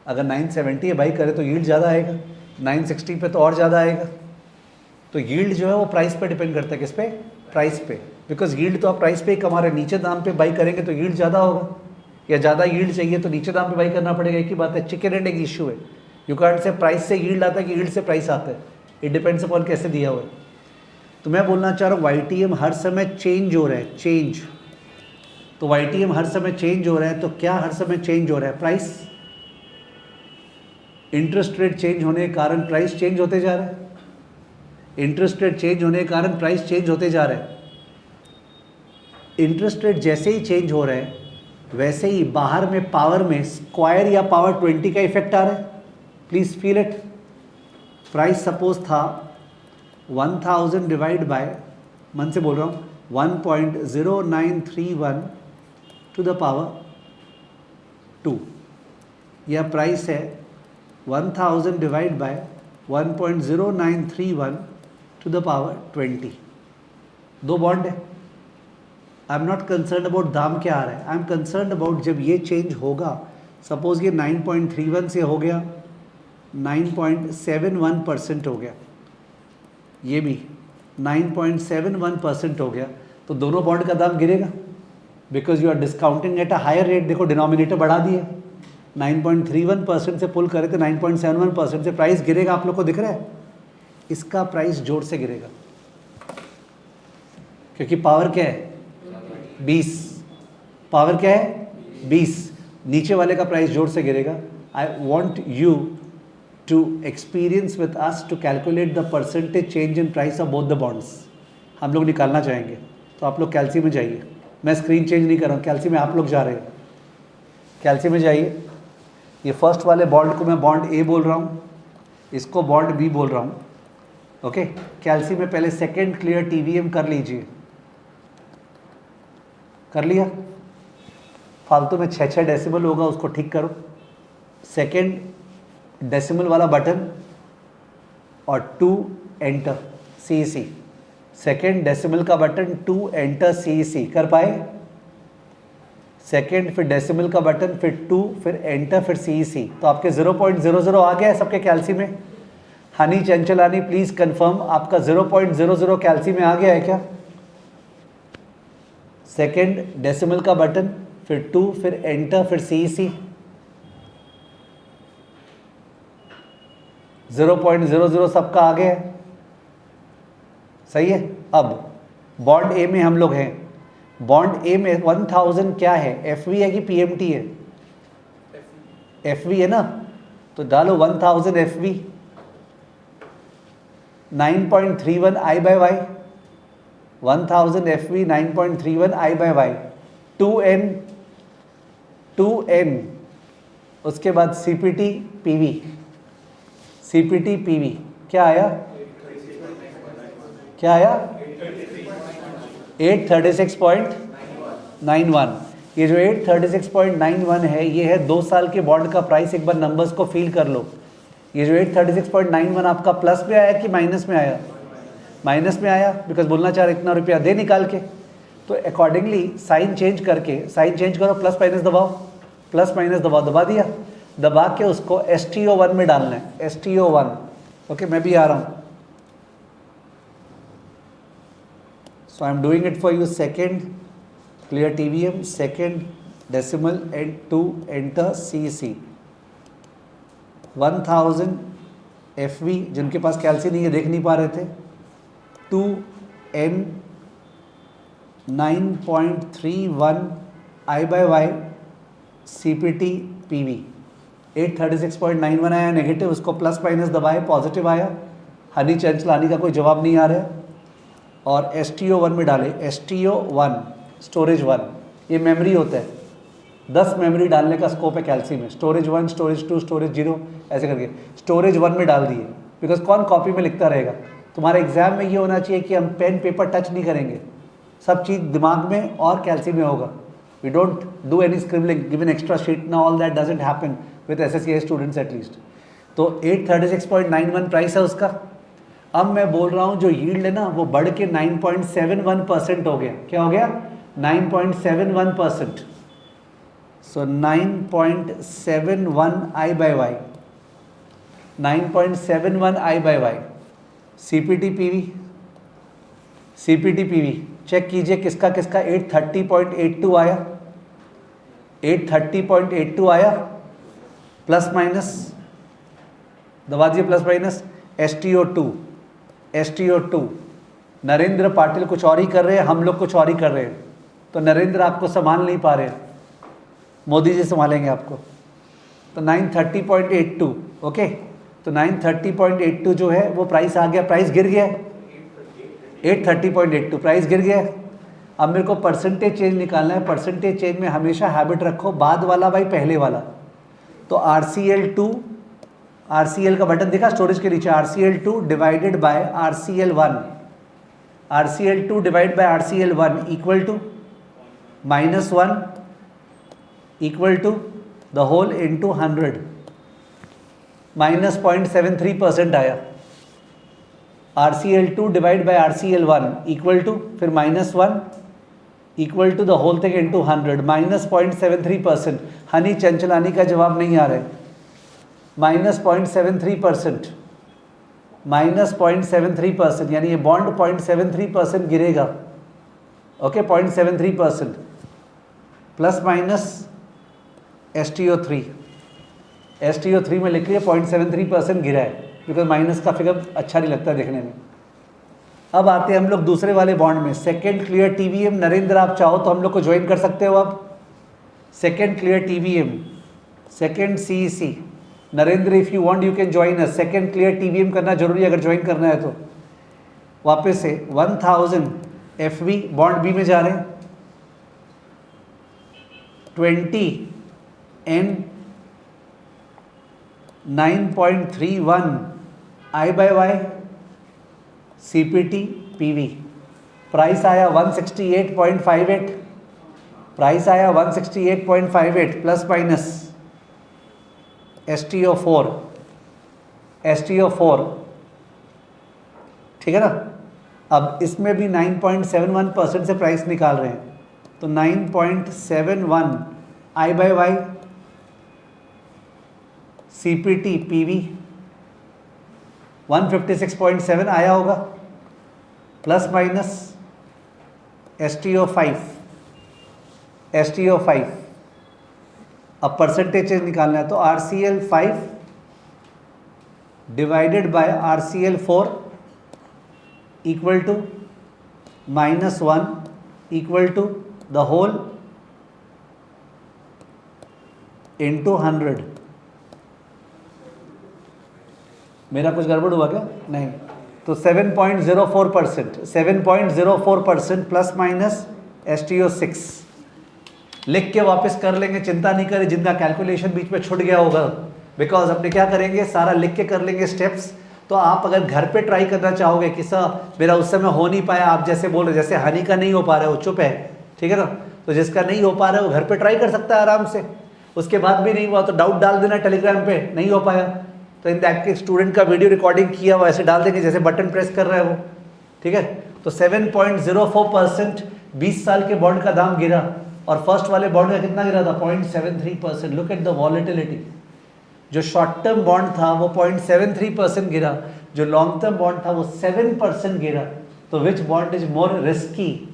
अगर 970 बाई करें तो यील्ड ज़्यादा आएगा, 960 पे तो और ज़्यादा आएगा। तो यील्ड जो है वो प्राइस पे डिपेंड करता है। किस पे? प्राइस पे। बिकॉज यील्ड तो आप प्राइस पे ही कमा रहे हैं। नीचे दाम पे बाई करेंगे तो यील्ड ज़्यादा होगा, या ज़्यादा यील्ड चाहिए तो नीचे दाम पे बाई करना पड़ेगा। एक ही बात है। चिकन एंड एग इशू है। यू कांट से प्राइस से यील्ड आता है कि यील्ड से प्राइस आता है। इट डिपेंड्स अपॉन कैसे दिया हुआ है। तो मैं बोलना चाह रहा हूँ YTM हर समय चेंज हो रहा है, चेंज। तो YTM हर समय चेंज हो रहा है, तो क्या हर समय चेंज हो रहा है? प्राइस। इंटरेस्ट रेट चेंज होने के कारण प्राइस चेंज होते जा रहा है। इंटरेस्ट रेट चेंज होने के कारण प्राइस चेंज होते जा रहा है। इंटरेस्ट रेट जैसे ही चेंज हो रहा है, वैसे ही बाहर में पावर में स्क्वायर या पावर 20 का इफेक्ट आ रहा है। Please feel it. Price suppose था 1000 डिवाइड बाय, मन से बोल रहा हूँ, 1.0931 टू द पावर 2। यह प्राइस है 1000 divide by 1.0931 to the power 20। दो बॉन्ड है। I am not concern about दाम क्या आ रहा है, आई एम कंसर्न अबाउट जब ये चेंज होगा। सपोज ये 9.31 से हो गया 9.71% हो गया, ये भी 9.71% हो गया, तो दोनों बॉन्ड का दाम गिरेगा। Because you are discounting at a higher rate. देखो डिनोमिनेटर बढ़ा दिए, 9.31% से पुल करे थे 9.71% से, प्राइस गिरेगा, आप लोग को दिख रहा है, इसका प्राइस जोर से गिरेगा क्योंकि पावर क्या है 20, पावर क्या है 20, नीचे वाले का प्राइस जोर से गिरेगा। I want you to experience with us to calculate the percentage change in price of both the bonds. हम लोग निकालना चाहेंगे, तो आप लोग कैल्सी में जाइए, मैं स्क्रीन चेंज नहीं कर रहा हूँ, कैल्सी में आप लोग जा रहे हैं, कैल्सी में जाइए। ये फर्स्ट वाले बॉन्ड को मैं बॉन्ड ए बोल रहा हूँ, इसको बॉन्ड बी बोल रहा हूँ, ओके। कैल्सी में पहले सेकेंड क्लियर टीवीएम कर लीजिए, कर लिया, फालतू में 6 डेसिमल होगा उसको ठीक करो। सेकेंड डेसिमल वाला बटन और 2 एंटर CEC, सेकेंड डेसिमल का बटन 2 एंटर CEC कर पाए, सेकेंड फिर डेसिमल का बटन फिर 2 फिर एंटर फिर CEC, तो आपके 0.00 आ गया है सबके कैल्सी में। हनी चंचलानी प्लीज कंफर्म आपका 0.00 कैल्सी में आ गया है क्या? सेकेंड डेसिमल का बटन फिर 2 फिर एंटर फिर CEC, 0.00 सबका आ गया है, सही है। अब बॉन्ड ए में हम लोग हैं, बॉन्ड ए में 1000 क्या है, FV है कि PMT है? FV है ना, तो डालो 1000 FV, 9.31 I by Y, 1000 FV 9.31 I by Y, 2N, उसके बाद CPT PV, CPT PV क्या आया, क्या आया 836.91। ये जो 836.91 है, ये है 2 साल के बॉन्ड का प्राइस। एक बार नंबर्स को फील कर लो, ये जो 836.91 आपका प्लस में आया कि माइनस में आया? माइनस में आया, बिकॉज बोलना चाह रहे इतना रुपया दे निकाल के, तो अकॉर्डिंगली साइन चेंज करके, साइन चेंज करो, प्लस माइनस दबाओ, प्लस माइनस दबाओ, दबा दिया, दबा के उसको STO1 में डालना है, STO1, ओके। मैं भी आ रहा हूँ, so I am doing it for you। second clear TVM, second decimal and 2 enter CEC, 1000 FV, जिनके पास कैल्सी नहीं है देख नहीं पा रहे थे, 2N 9.31 I by Y, CPT PV 836.91 आया नेगेटिव, उसको प्लस माइनस दबाए, पॉजिटिव आया। हनी चंचलानी का कोई जवाब नहीं आ रहा है, और STO1 में डाले, STO1 स्टोरेज 1, ये मेमोरी होता है, 10 मेमोरी डालने का स्कोप है कैल्सी में, स्टोरेज 1 स्टोरेज 2 स्टोरेज 0 ऐसे करके स्टोरेज 1 में डाल दिए, बिकॉज कौन कॉपी में लिखता रहेगा। तुम्हारे एग्जाम में ये होना चाहिए कि हम पेन पेपर टच नहीं करेंगे, सब चीज़ दिमाग में और कैल्सी में होगा। We don't do any scribbling, given extra sheet ना, all that doesn't happen with SSCI students at least. तो 836.91 प्राइस है उसका। अब मैं बोल रहा हूँ जो यील्ड है ना, वो बढ़ के 9.71% हो गया। क्या हो गया? 9.71%। सो 9.71 I by Y, 9.71 I by Y, CPT PV, CPT PV check कीजिए किसका किसका 830.82 आया, 830.82 आया, प्लस माइनस दबा दिए, plus minus. STO2, STO2, Narendra Patil कुछ और ही कर रहे हैं, हम लोग कुछ और ही कर रहे हैं, तो नरेंद्र आपको संभाल नहीं पा रहे, मोदी जी संभालेंगे आपको। तो 930.82, ओके। तो 930.82 जो है वो प्राइस आ गया, प्राइस गिर गया, 830.82 प्राइस गिर गया। अब मेरे को परसेंटेज चेंज निकालना है। परसेंटेज चेंज में हमेशा हैबिट रखो, बाद वाला बाई पहले वाला। तो RCL2, RCL का बटन दिखा स्टोरेज के नीचे, RCL2 divided by RCL1, RCL2 divide by RCL1 equal to -1 equal to the whole into 100, -0.73% आया। RCL2 divide by RCL1 equal to फिर -1 equal to the whole thing into 100, -0.73%। Honey Chanchlani का जवाब नहीं आ रहा है, -0.73%, -0.73%, यानी ये बॉन्ड 0.73% गिरेगा, okay 0.73%। Plus minus STO3, STO3 में लिख लिया 0.73% गिरा है, बिकॉज माइनस का फिगर अच्छा नहीं लगता देखने में। अब आते हैं हम लोग दूसरे वाले बॉन्ड में, सेकेंड क्लियर TVM। नरेंद्र आप चाहो तो हम लोग को ज्वाइन कर सकते हो आप, second clear TVM, second CEC। Narendra if you want you can join us, second clear TVM करना जरूरी है अगर ज्वाइन करना है तो। वापस से 1000 FV बॉन्ड बी में जा रहे हैं, 20 N 9.31 I/Y CPT PV। Price आया 168.58, प्राइस आया 168.58 प्लस माइनस STO4, ठीक है ना। अब इसमें भी 9.71% से प्राइस निकाल रहे हैं, तो 9.71 I/Y CPT PV 156.7 आया होगा, प्लस माइनस STO5। अब परसेंटेज निकालना है तो RCL5 divided by RCL4 equal to -1 equal to the whole into 100। मेरा कुछ गड़बड़ हुआ क्या? नहीं। तो 7.04% प्लस माइनस STO6 लिख के वापस कर लेंगे, चिंता नहीं करें जिनका कैलकुलेशन बीच में छूट गया होगा, बिकॉज अपने क्या करेंगे, सारा लिख के कर लेंगे स्टेप्स। तो आप अगर घर पे ट्राई करना चाहोगे कि सर मेरा उस समय हो नहीं पाया, आप जैसे बोल रहे, जैसे हनी का नहीं हो पा रहा है वो चुप है, ठीक है ना, तो जिसका नहीं हो पा रहा है वो घर पे ट्राई कर सकता है आराम से। उसके बाद भी नहीं हुआ तो डाउट डाल देना टेलीग्राम पे, नहीं हो पाया तो इन दैट केस स्टूडेंट का वीडियो रिकॉर्डिंग किया हुआ ऐसे डाल देंगे जैसे बटन प्रेस कर रहा है वो, ठीक है। तो 7.04% 20 साल के बॉन्ड का दाम गिरा, और फर्स्ट वाले बॉन्ड का कितना गिरा था? 0.73%। Look at the volatility. जो शॉर्ट टर्म बॉन्ड था वो 0.73% गिरा, जो लॉन्ग टर्म बॉन्ड था वो 7% गिरा। तो विच bond is more risky?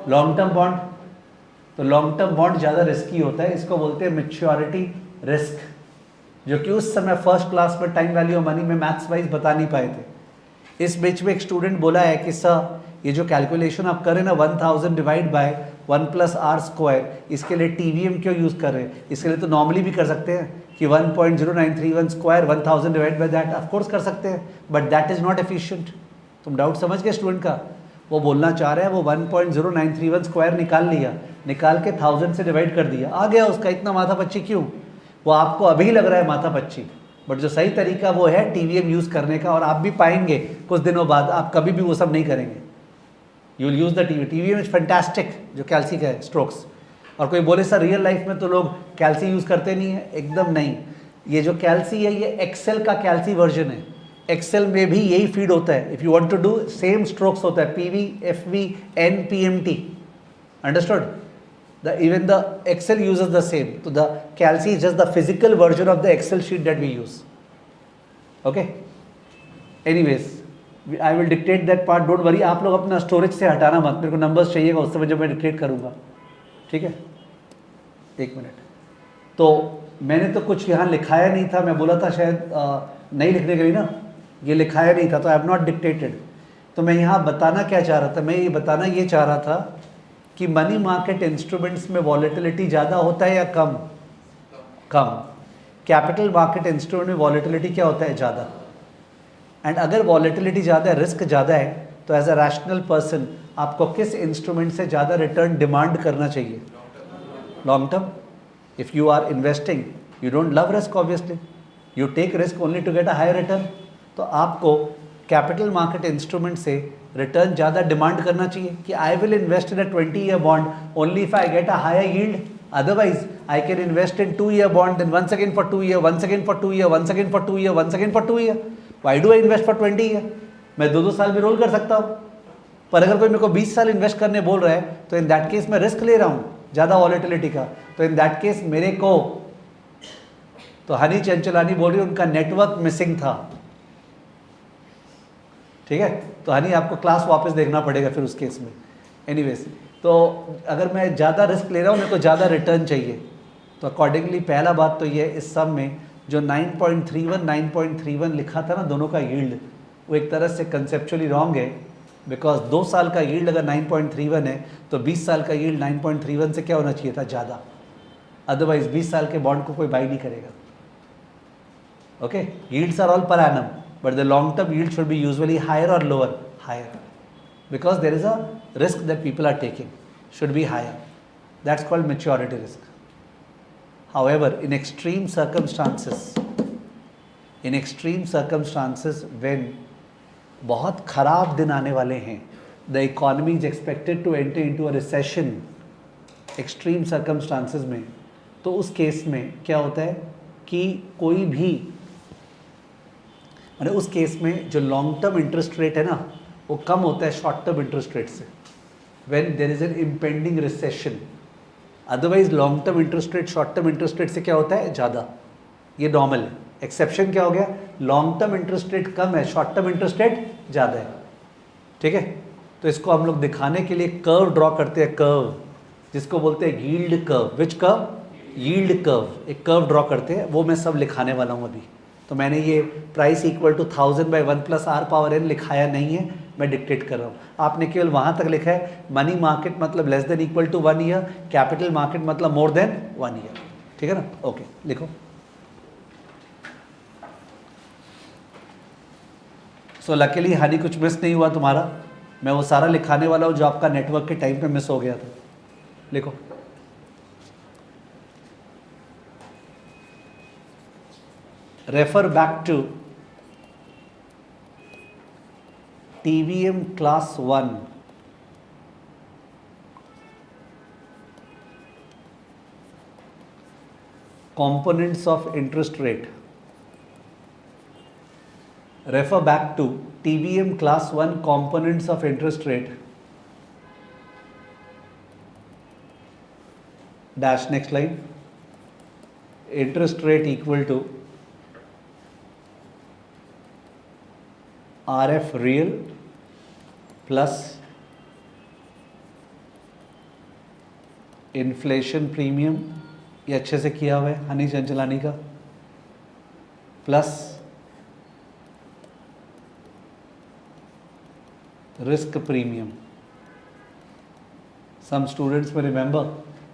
Long term bond. तो लॉन्ग टर्म बॉन्ड ज़्यादा रिस्की होता है, इसको बोलते हैं मैच्योरिटी रिस्क, जो कि उस समय फर्स्ट क्लास में टाइम वैल्यू ऑफ मनी में मैथ्स वाइज बता नहीं पाए थे। इस बीच में एक स्टूडेंट बोला है कि सर ये जो कैलकुलेशन आप करें ना 1000 डिवाइड बाय 1 + R², इसके लिए TVM क्यों यूज़ कर रहे हैं? इसके लिए तो नॉर्मली भी कर सकते हैं कि 1.0931 square 1000 divide by that, of course कर सकते हैं, but that is not efficient. तुम डाउट समझ गए स्टूडेंट का? वो बोलना चाह रहे हैं वो 1.0931 स्क्वायर निकाल लिया, निकाल के 1000 से डिवाइड कर दिया, आ गया उसका, इतना माथा पच्ची क्यों? वो आपको अभी लग रहा है माथा पच्ची, बट जो सही तरीका वो है TVM यूज़ करने का। और आप भी पाएंगे कुछ दिनों बाद आप कभी भी वो सब नहीं करेंगे, you will use the TVM is fantastic, जो कैल्सी का है स्ट्रोक्स। और कोई बोले सर रियल लाइफ में तो लोग कैल्सी यूज़ करते नहीं है, एकदम नहीं। ये जो कैल्सी है ये एक्सेल का कैल्सी वर्जन है, एक्सेल में भी यही फीड होता है। If you want to do same strokes होता है PV, FV, N, PMT, understood? Even the Excel uses the same. So the Calci is just the physical version of the Excel sheet that we use. Okay. Anyways, I will dictate that part. Don't worry. आप लोग अपना storage से हटाना मत, मेरे को numbers चाहिएगा उस समय जब मैं डिक्टेट करूँगा, ठीक है? एक मिनट। तो मैंने तो कुछ यहाँ लिखाया नहीं था, मैं बोला था शायद नहीं लिखने के लिए ना, ये लिखाया नहीं था तो आई हैव नॉट डिक्टेटेड। तो मैं यहाँ बताना क्या चाह रहा था, मैं ये बताना ये चाह रहा था कि मनी मार्केट इंस्ट्रूमेंट्स में वॉलेटिलिटी ज़्यादा होता है या कम? कम। कैपिटल मार्केट इंस्ट्रूमेंट में वॉलेटिलिटी क्या होता है? ज़्यादा। एंड अगर वॉलेटिलिटी ज़्यादा है, रिस्क ज़्यादा है, तो एज अ रैशनल पर्सन आपको किस इंस्ट्रूमेंट से ज़्यादा रिटर्न डिमांड करना चाहिए? Long term. If you are investing, you don't love risk obviously, you take risk only to get a high return, तो आपको कैपिटल मार्केट इंस्ट्रूमेंट से रिटर्न ज़्यादा डिमांड करना चाहिए कि I will invest in a 20-year bond only if I get a higher yield, otherwise I can invest in 2-year bond, then once again for 2 year, once again for 2 year, once again for 2 year, once again for 2 year. Why do I invest for 20 year? मैं 2-2 साल भी role कर सकता हूँ, पर अगर कोई मेरे को 20 साल इन्वेस्ट करने बोल रहा है तो इन दैट केस मैं रिस्क ले रहा हूँ ज़्यादा वॉलेटिलिटी का, तो इन दैट केस मेरे को, तो हनी चंचलानी बोल रही उनका नेटवर्क मिसिंग था, ठीक है? तो हनी आपको क्लास वापस देखना पड़ेगा फिर उस केस में। एनीवेज, तो अगर मैं ज़्यादा रिस्क ले रहा हूँ, मेरे को ज़्यादा रिटर्न चाहिए, तो अकॉर्डिंगली पहला बात तो ये इस सब में जो 9.31 लिखा था ना दोनों का यील्ड, वो एक तरह से कंसेप्चुअली रॉन्ग है, बिकॉज 2 साल का यील्ड अगर 9.31 है तो 20 साल का यील्ड 9.31 से क्या होना चाहिए था, ज़्यादा, अदरवाइज 20 साल के बॉन्ड को कोई बाई नहीं करेगा। Okay, yields are all per annum, but the long term yield should be usually higher और lower, higher, because there is a risk that people are taking, should be higher. That's called maturity risk. However, in extreme circumstances when बहुत ख़राब दिन आने वाले हैं, the economy is expected to enter into a recession, extreme circumstances में, तो उस case में क्या होता है कि कोई भी, मतलब उस केस में जो लॉन्ग टर्म इंटरेस्ट रेट है ना वो कम होता है शॉर्ट टर्म इंटरेस्ट रेट से, when there is an impending recession. Otherwise long term interest rate short term interest rate से क्या होता है, ज़्यादा, ये नॉर्मल है। एक्सेप्शन क्या हो गया, लॉन्ग टर्म इंटरेस्ट रेट कम है, शॉर्ट टर्म इंटरेस्ट रेट ज़्यादा है, ठीक है। तो इसको हम लोग दिखाने के लिए कर्व ड्रॉ करते हैं, कर्व जिसको बोलते हैं यील्ड कर्व। विच कर्व, यील्ड कर्व, एक कर्व ड्रॉ करते हैं, वो मैं सब लिखाने वाला हूँ अभी। तो मैंने ये प्राइस इक्वल टू 1000/1 + r⁴n लिखाया नहीं है, मैं डिक्टेट कर रहा हूँ। आपने केवल वहाँ तक लिखा है मनी मार्केट मतलब less than equal to 1 year, capital market मतलब मोर देन 1 ईयर, ठीक है ना। ओके, लिखो। सो लकीली हनी कुछ मिस नहीं हुआ तुम्हारा, मैं वो सारा लिखाने वाला हूँ जो आपका नेटवर्क के टाइम पे मिस हो गया था। लिखो। Refer back to TVM Class 1 components of interest rate. Refer back to TVM Class 1 components of interest rate dash, next line, interest rate equal to RF real plus inflation premium, ये अच्छे से किया हुआ है हनी चंचलानी का, plus risk premium. Some students में remember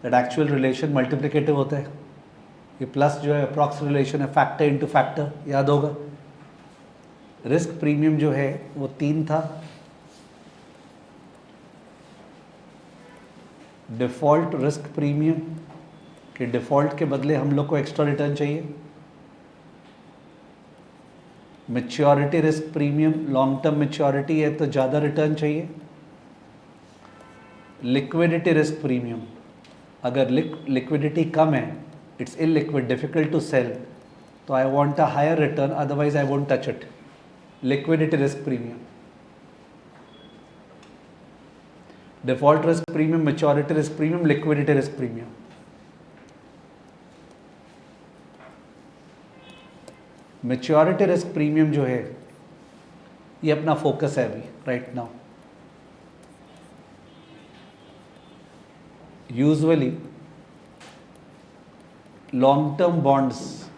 that actual relation multiplicative होता है, ये प्लस जो है अप्रॉक्स रिलेशन है, फैक्टर इनटू फैक्टर, याद होगा। रिस्क प्रीमियम जो है वो 3 था, डिफ़ॉल्ट रिस्क प्रीमियम कि डिफ़ॉल्ट के बदले हम लोग को एक्स्ट्रा रिटर्न चाहिए, maturity risk premium, long term maturity है तो ज़्यादा रिटर्न चाहिए, लिक्विडिटी रिस्क प्रीमियम, अगर लिक्विडिटी कम है, it's illiquid, difficult to sell, तो I want a higher return, otherwise I won't touch it, liquidity risk premium. Default risk premium, maturity risk premium, liquidity risk premium. Maturity risk premium जो है ये अपना focus है अभी right now. Usually long term bonds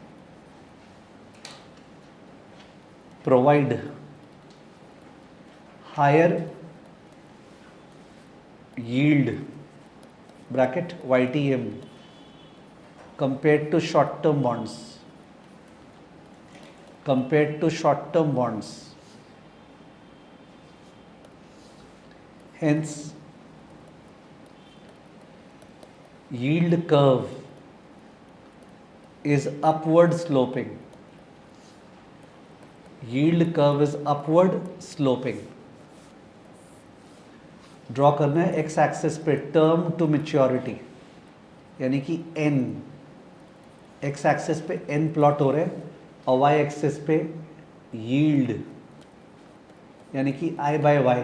provide higher yield bracket YTM compared to short term bonds, hence yield curve is upward sloping, draw करना है x axis पे term to maturity, यानी कि एन, एक्स एक्सिस पे N plot हो रहे हैं और वाई एक्सिस पे यील्ड यानी कि आई बाय वाई।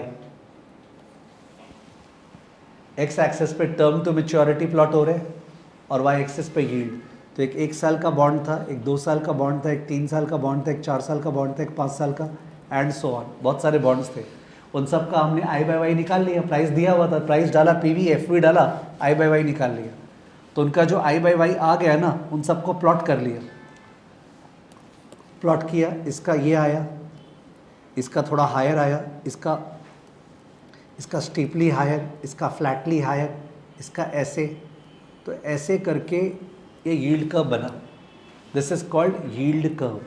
एक्स एक्सिस पे टर्म टू मैच्योरिटी प्लॉट हो रहे हैं और वाई एक्सिस पे यील्ड। तो एक साल का बॉन्ड था, एक 2 साल का बॉन्ड था, एक 3 साल का बॉन्ड था, एक 4 साल का बॉन्ड था, एक 5 साल का, एंड सो ऑन, बहुत सारे बॉन्ड्स थे। उन सब का हमने आई बाय वाई निकाल लिया, प्राइस दिया हुआ था, प्राइस डाला, पीवी एफवी डाला, आई बाय वाई निकाल लिया। तो उनका जो आई बाय वाई आ गया ना, उन सबको प्लॉट कर लिया, प्लॉट किया, इसका ये आया, इसका थोड़ा हायर आया, इसका स्टीपली हायर, इसका फ्लैटली हायर, इसका ऐसे, तो ऐसे करके ये यील्ड कर्व बना। This is called yield curve.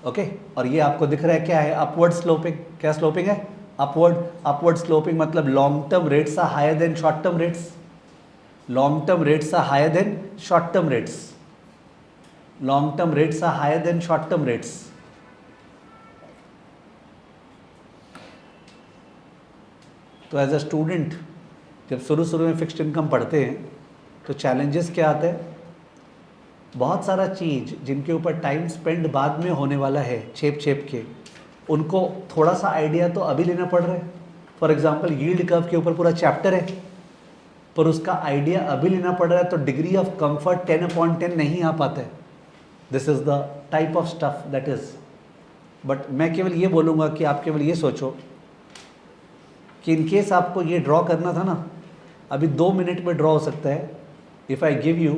Okay, और ये आपको दिख रहा है क्या है, अपवर्ड स्लोपिंग। क्या स्लोपिंग है? अपवर्ड स्लोपिंग, मतलब long term rates are higher than short term rates, long term rates are higher than short term rates, long term rates are higher than short term rates. तो as a student जब शुरू में fixed income पढ़ते हैं तो challenges क्या आते हैं, बहुत सारा चीज़ जिनके ऊपर टाइम स्पेंड बाद में होने वाला है, छेप के, उनको थोड़ा सा आइडिया तो अभी लेना पड़ रहा है। फॉर एग्जांपल यील्ड कर्व के ऊपर पूरा चैप्टर है, पर उसका आइडिया अभी लेना पड़ रहा है, तो डिग्री ऑफ कंफर्ट 10/10 नहीं आ पाता है। This is the type of stuff that is. But मैं केवल ये बोलूँगा कि आप केवल ये सोचो कि इन केस आपको ये ड्रॉ करना था ना, अभी 2 मिनट में ड्रॉ हो सकता है। इफ़ आई गिव यू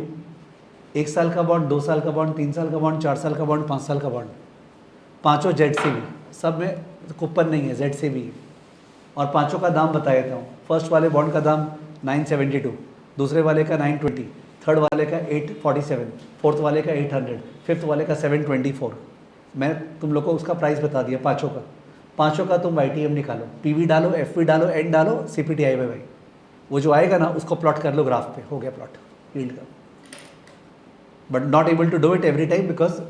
1 साल का बॉन्ड, 2 साल का बॉन्ड, 3 साल का बॉन्ड, 4 साल का बॉन्ड, 5 साल का बॉन्ड, पाँचों ZCB, सब में कूपन नहीं है, ZCB है, और पाँचों का दाम बता देता हूँ। फर्स्ट वाले बॉन्ड का दाम 972, दूसरे वाले का 920, थर्ड वाले का 847, फोर्थ वाले का 800, फिफ्थ वाले का 724। मैं तुम लोग को उसका प्राइस बता दिया पाँचों का तुम YTM निकालो, PV डालो, FV डालो, N डालो, CPT आई बाय वाई, वो जो आएगा ना उसको प्लॉट कर लो ग्राफ पे, हो गया प्लॉट यील्ड का। But not able to do it every time because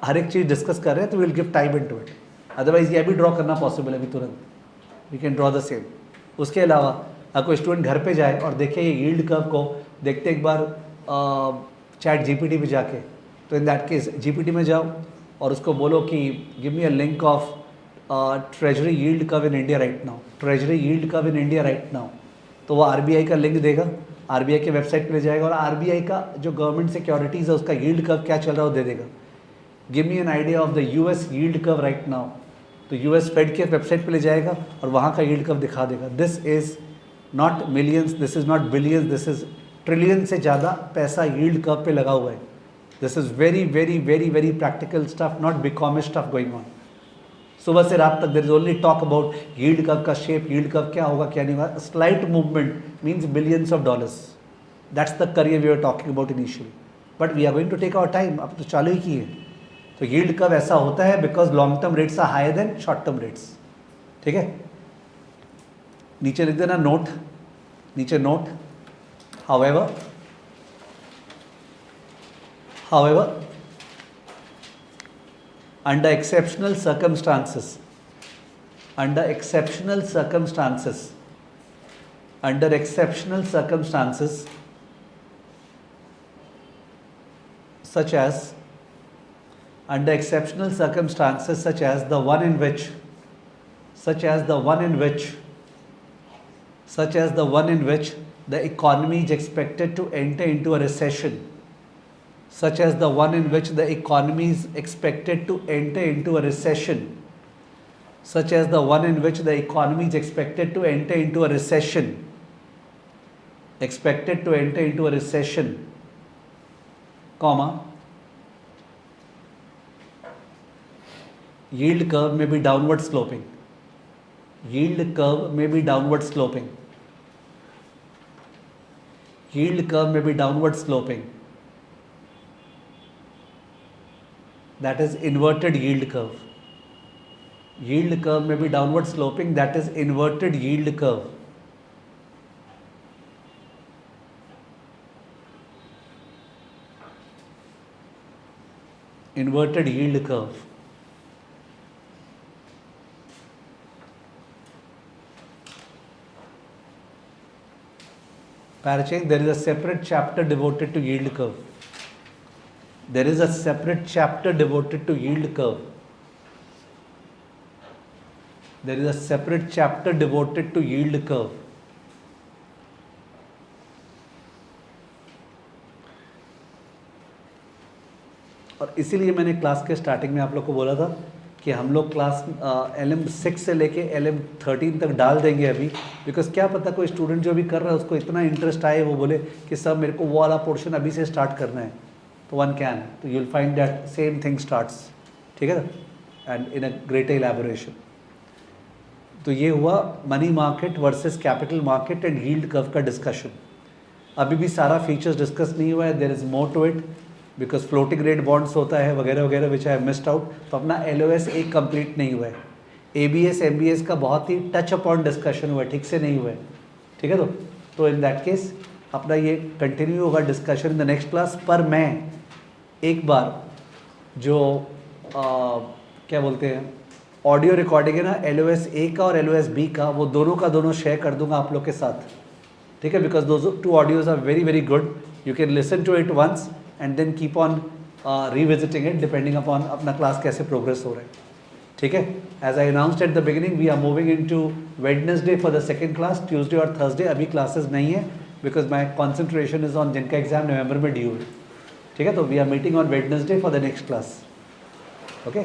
हर एक चीज़ डिस्कस कर रहे हैं, तो will give time into it. Otherwise ये भी ड्रॉ करना पॉसिबल है अभी तुरंत, we can draw the same. उसके अलावा अगर कोई स्टूडेंट घर पे जाए और देखे ये यील्ड कर्व को, देखते एक बार चैट GPT पे जाके, तो इन दैट केस GPT में जाओ और उसको बोलो कि give me a link of treasury yield curve in India right now, treasury yield curve in India right now, तो वो RBI का लिंक देगा, RBI के वेबसाइट पे ले जाएगा और RBI का जो गवर्नमेंट सिक्योरिटीज़ है उसका यील्ड कर्व क्या चल रहा है वो दे देगा। Give me an idea of the US yield curve right now, तो US फेड के वेबसाइट पे ले जाएगा और वहाँ का यील्ड कर्व दिखा देगा। This is not millions, this is not billions, this is trillion से ज़्यादा पैसा यील्ड कर्व पे लगा हुआ है। This is very very very very practical stuff, not BCom stuff going on. सुबह से रात तक there is only talk about yield curve का शेप, यील्ड कर्व क्या होगा क्या नहीं होगा। Slight movement means billions of dollars, that's the career we are talking about initially, but we are going to take our time, अब तो चालू ही की है। तो यील्ड कर्व ऐसा होता है because long term rates are higher than short term rates. ठीक है, नीचे लिख देना नोट, नीचे note, however under exceptional circumstances, under exceptional circumstances, under exceptional circumstances such as, under exceptional circumstances such as the one in which, such as the one in which, such as the one in which the economy is expected to enter into a recession, such as the one in which the economy is expected to enter into a recession, such as the one in which the economy is expected to enter into a recession, expected to enter into a recession, comma, yield curve may be downward sloping, yield curve may be downward sloping, yield curve may be downward sloping, that is inverted yield curve. Yield curve may be downward sloping, that is inverted yield curve. Inverted yield curve. Parachain, there is a separate chapter devoted to yield curve. There is a separate chapter devoted to yield curve. There is a separate chapter devoted to yield curve. और इसीलिए मैंने class के starting में आप लोग को बोला था कि हम लोग क्लास LM6 से लेके LM13 तक डाल देंगे अभी, बिकॉज क्या पता कोई स्टूडेंट जो भी कर रहा है उसको इतना इंटरेस्ट आए, वो बोले कि सर मेरे को वो वाला पोर्शन अभी से स्टार्ट करना है, तो वन कैन, तो you will find that same thing starts, ठीक है ना, एंड इन अ ग्रेटर इलैबोरेशन। तो ये हुआ money market versus capital market and yield curve का डिस्कशन। अभी भी सारा फीचर्स डिस्कस नहीं हुआ है, there is more to it, because floating rate bonds होता है वगैरह वगैरह विच आई मिस्ड आउट। तो अपना LOS एक कंप्लीट नहीं हुआ है, ABS MBS का बहुत ही टच अपॉन डिस्कशन हुआ है, ठीक से नहीं हुआ है, ठीक है। तो इन दैट केस अपना ये कंटिन्यू होगा discussion in the next class. पर मैं एक बार जो क्या बोलते हैं ऑडियो रिकॉर्डिंग है ना LOS A का और LOS B का, वो दोनों का दोनों शेयर कर दूंगा आप लोग के साथ, ठीक है, because those 2 audios are very very good, you can listen to it once and then keep on revisiting it depending upon अपना क्लास कैसे प्रोग्रेस हो रहा है, ठीक है। As I announced at the beginning, we are moving in to Wednesday for the second class, Tuesday और Thursday अभी classes नहीं है, because my concentration is on जिनका एग्जाम नवंबर में ड्यू है, ठीक है। तो we are meeting on Wednesday for the next class, okay.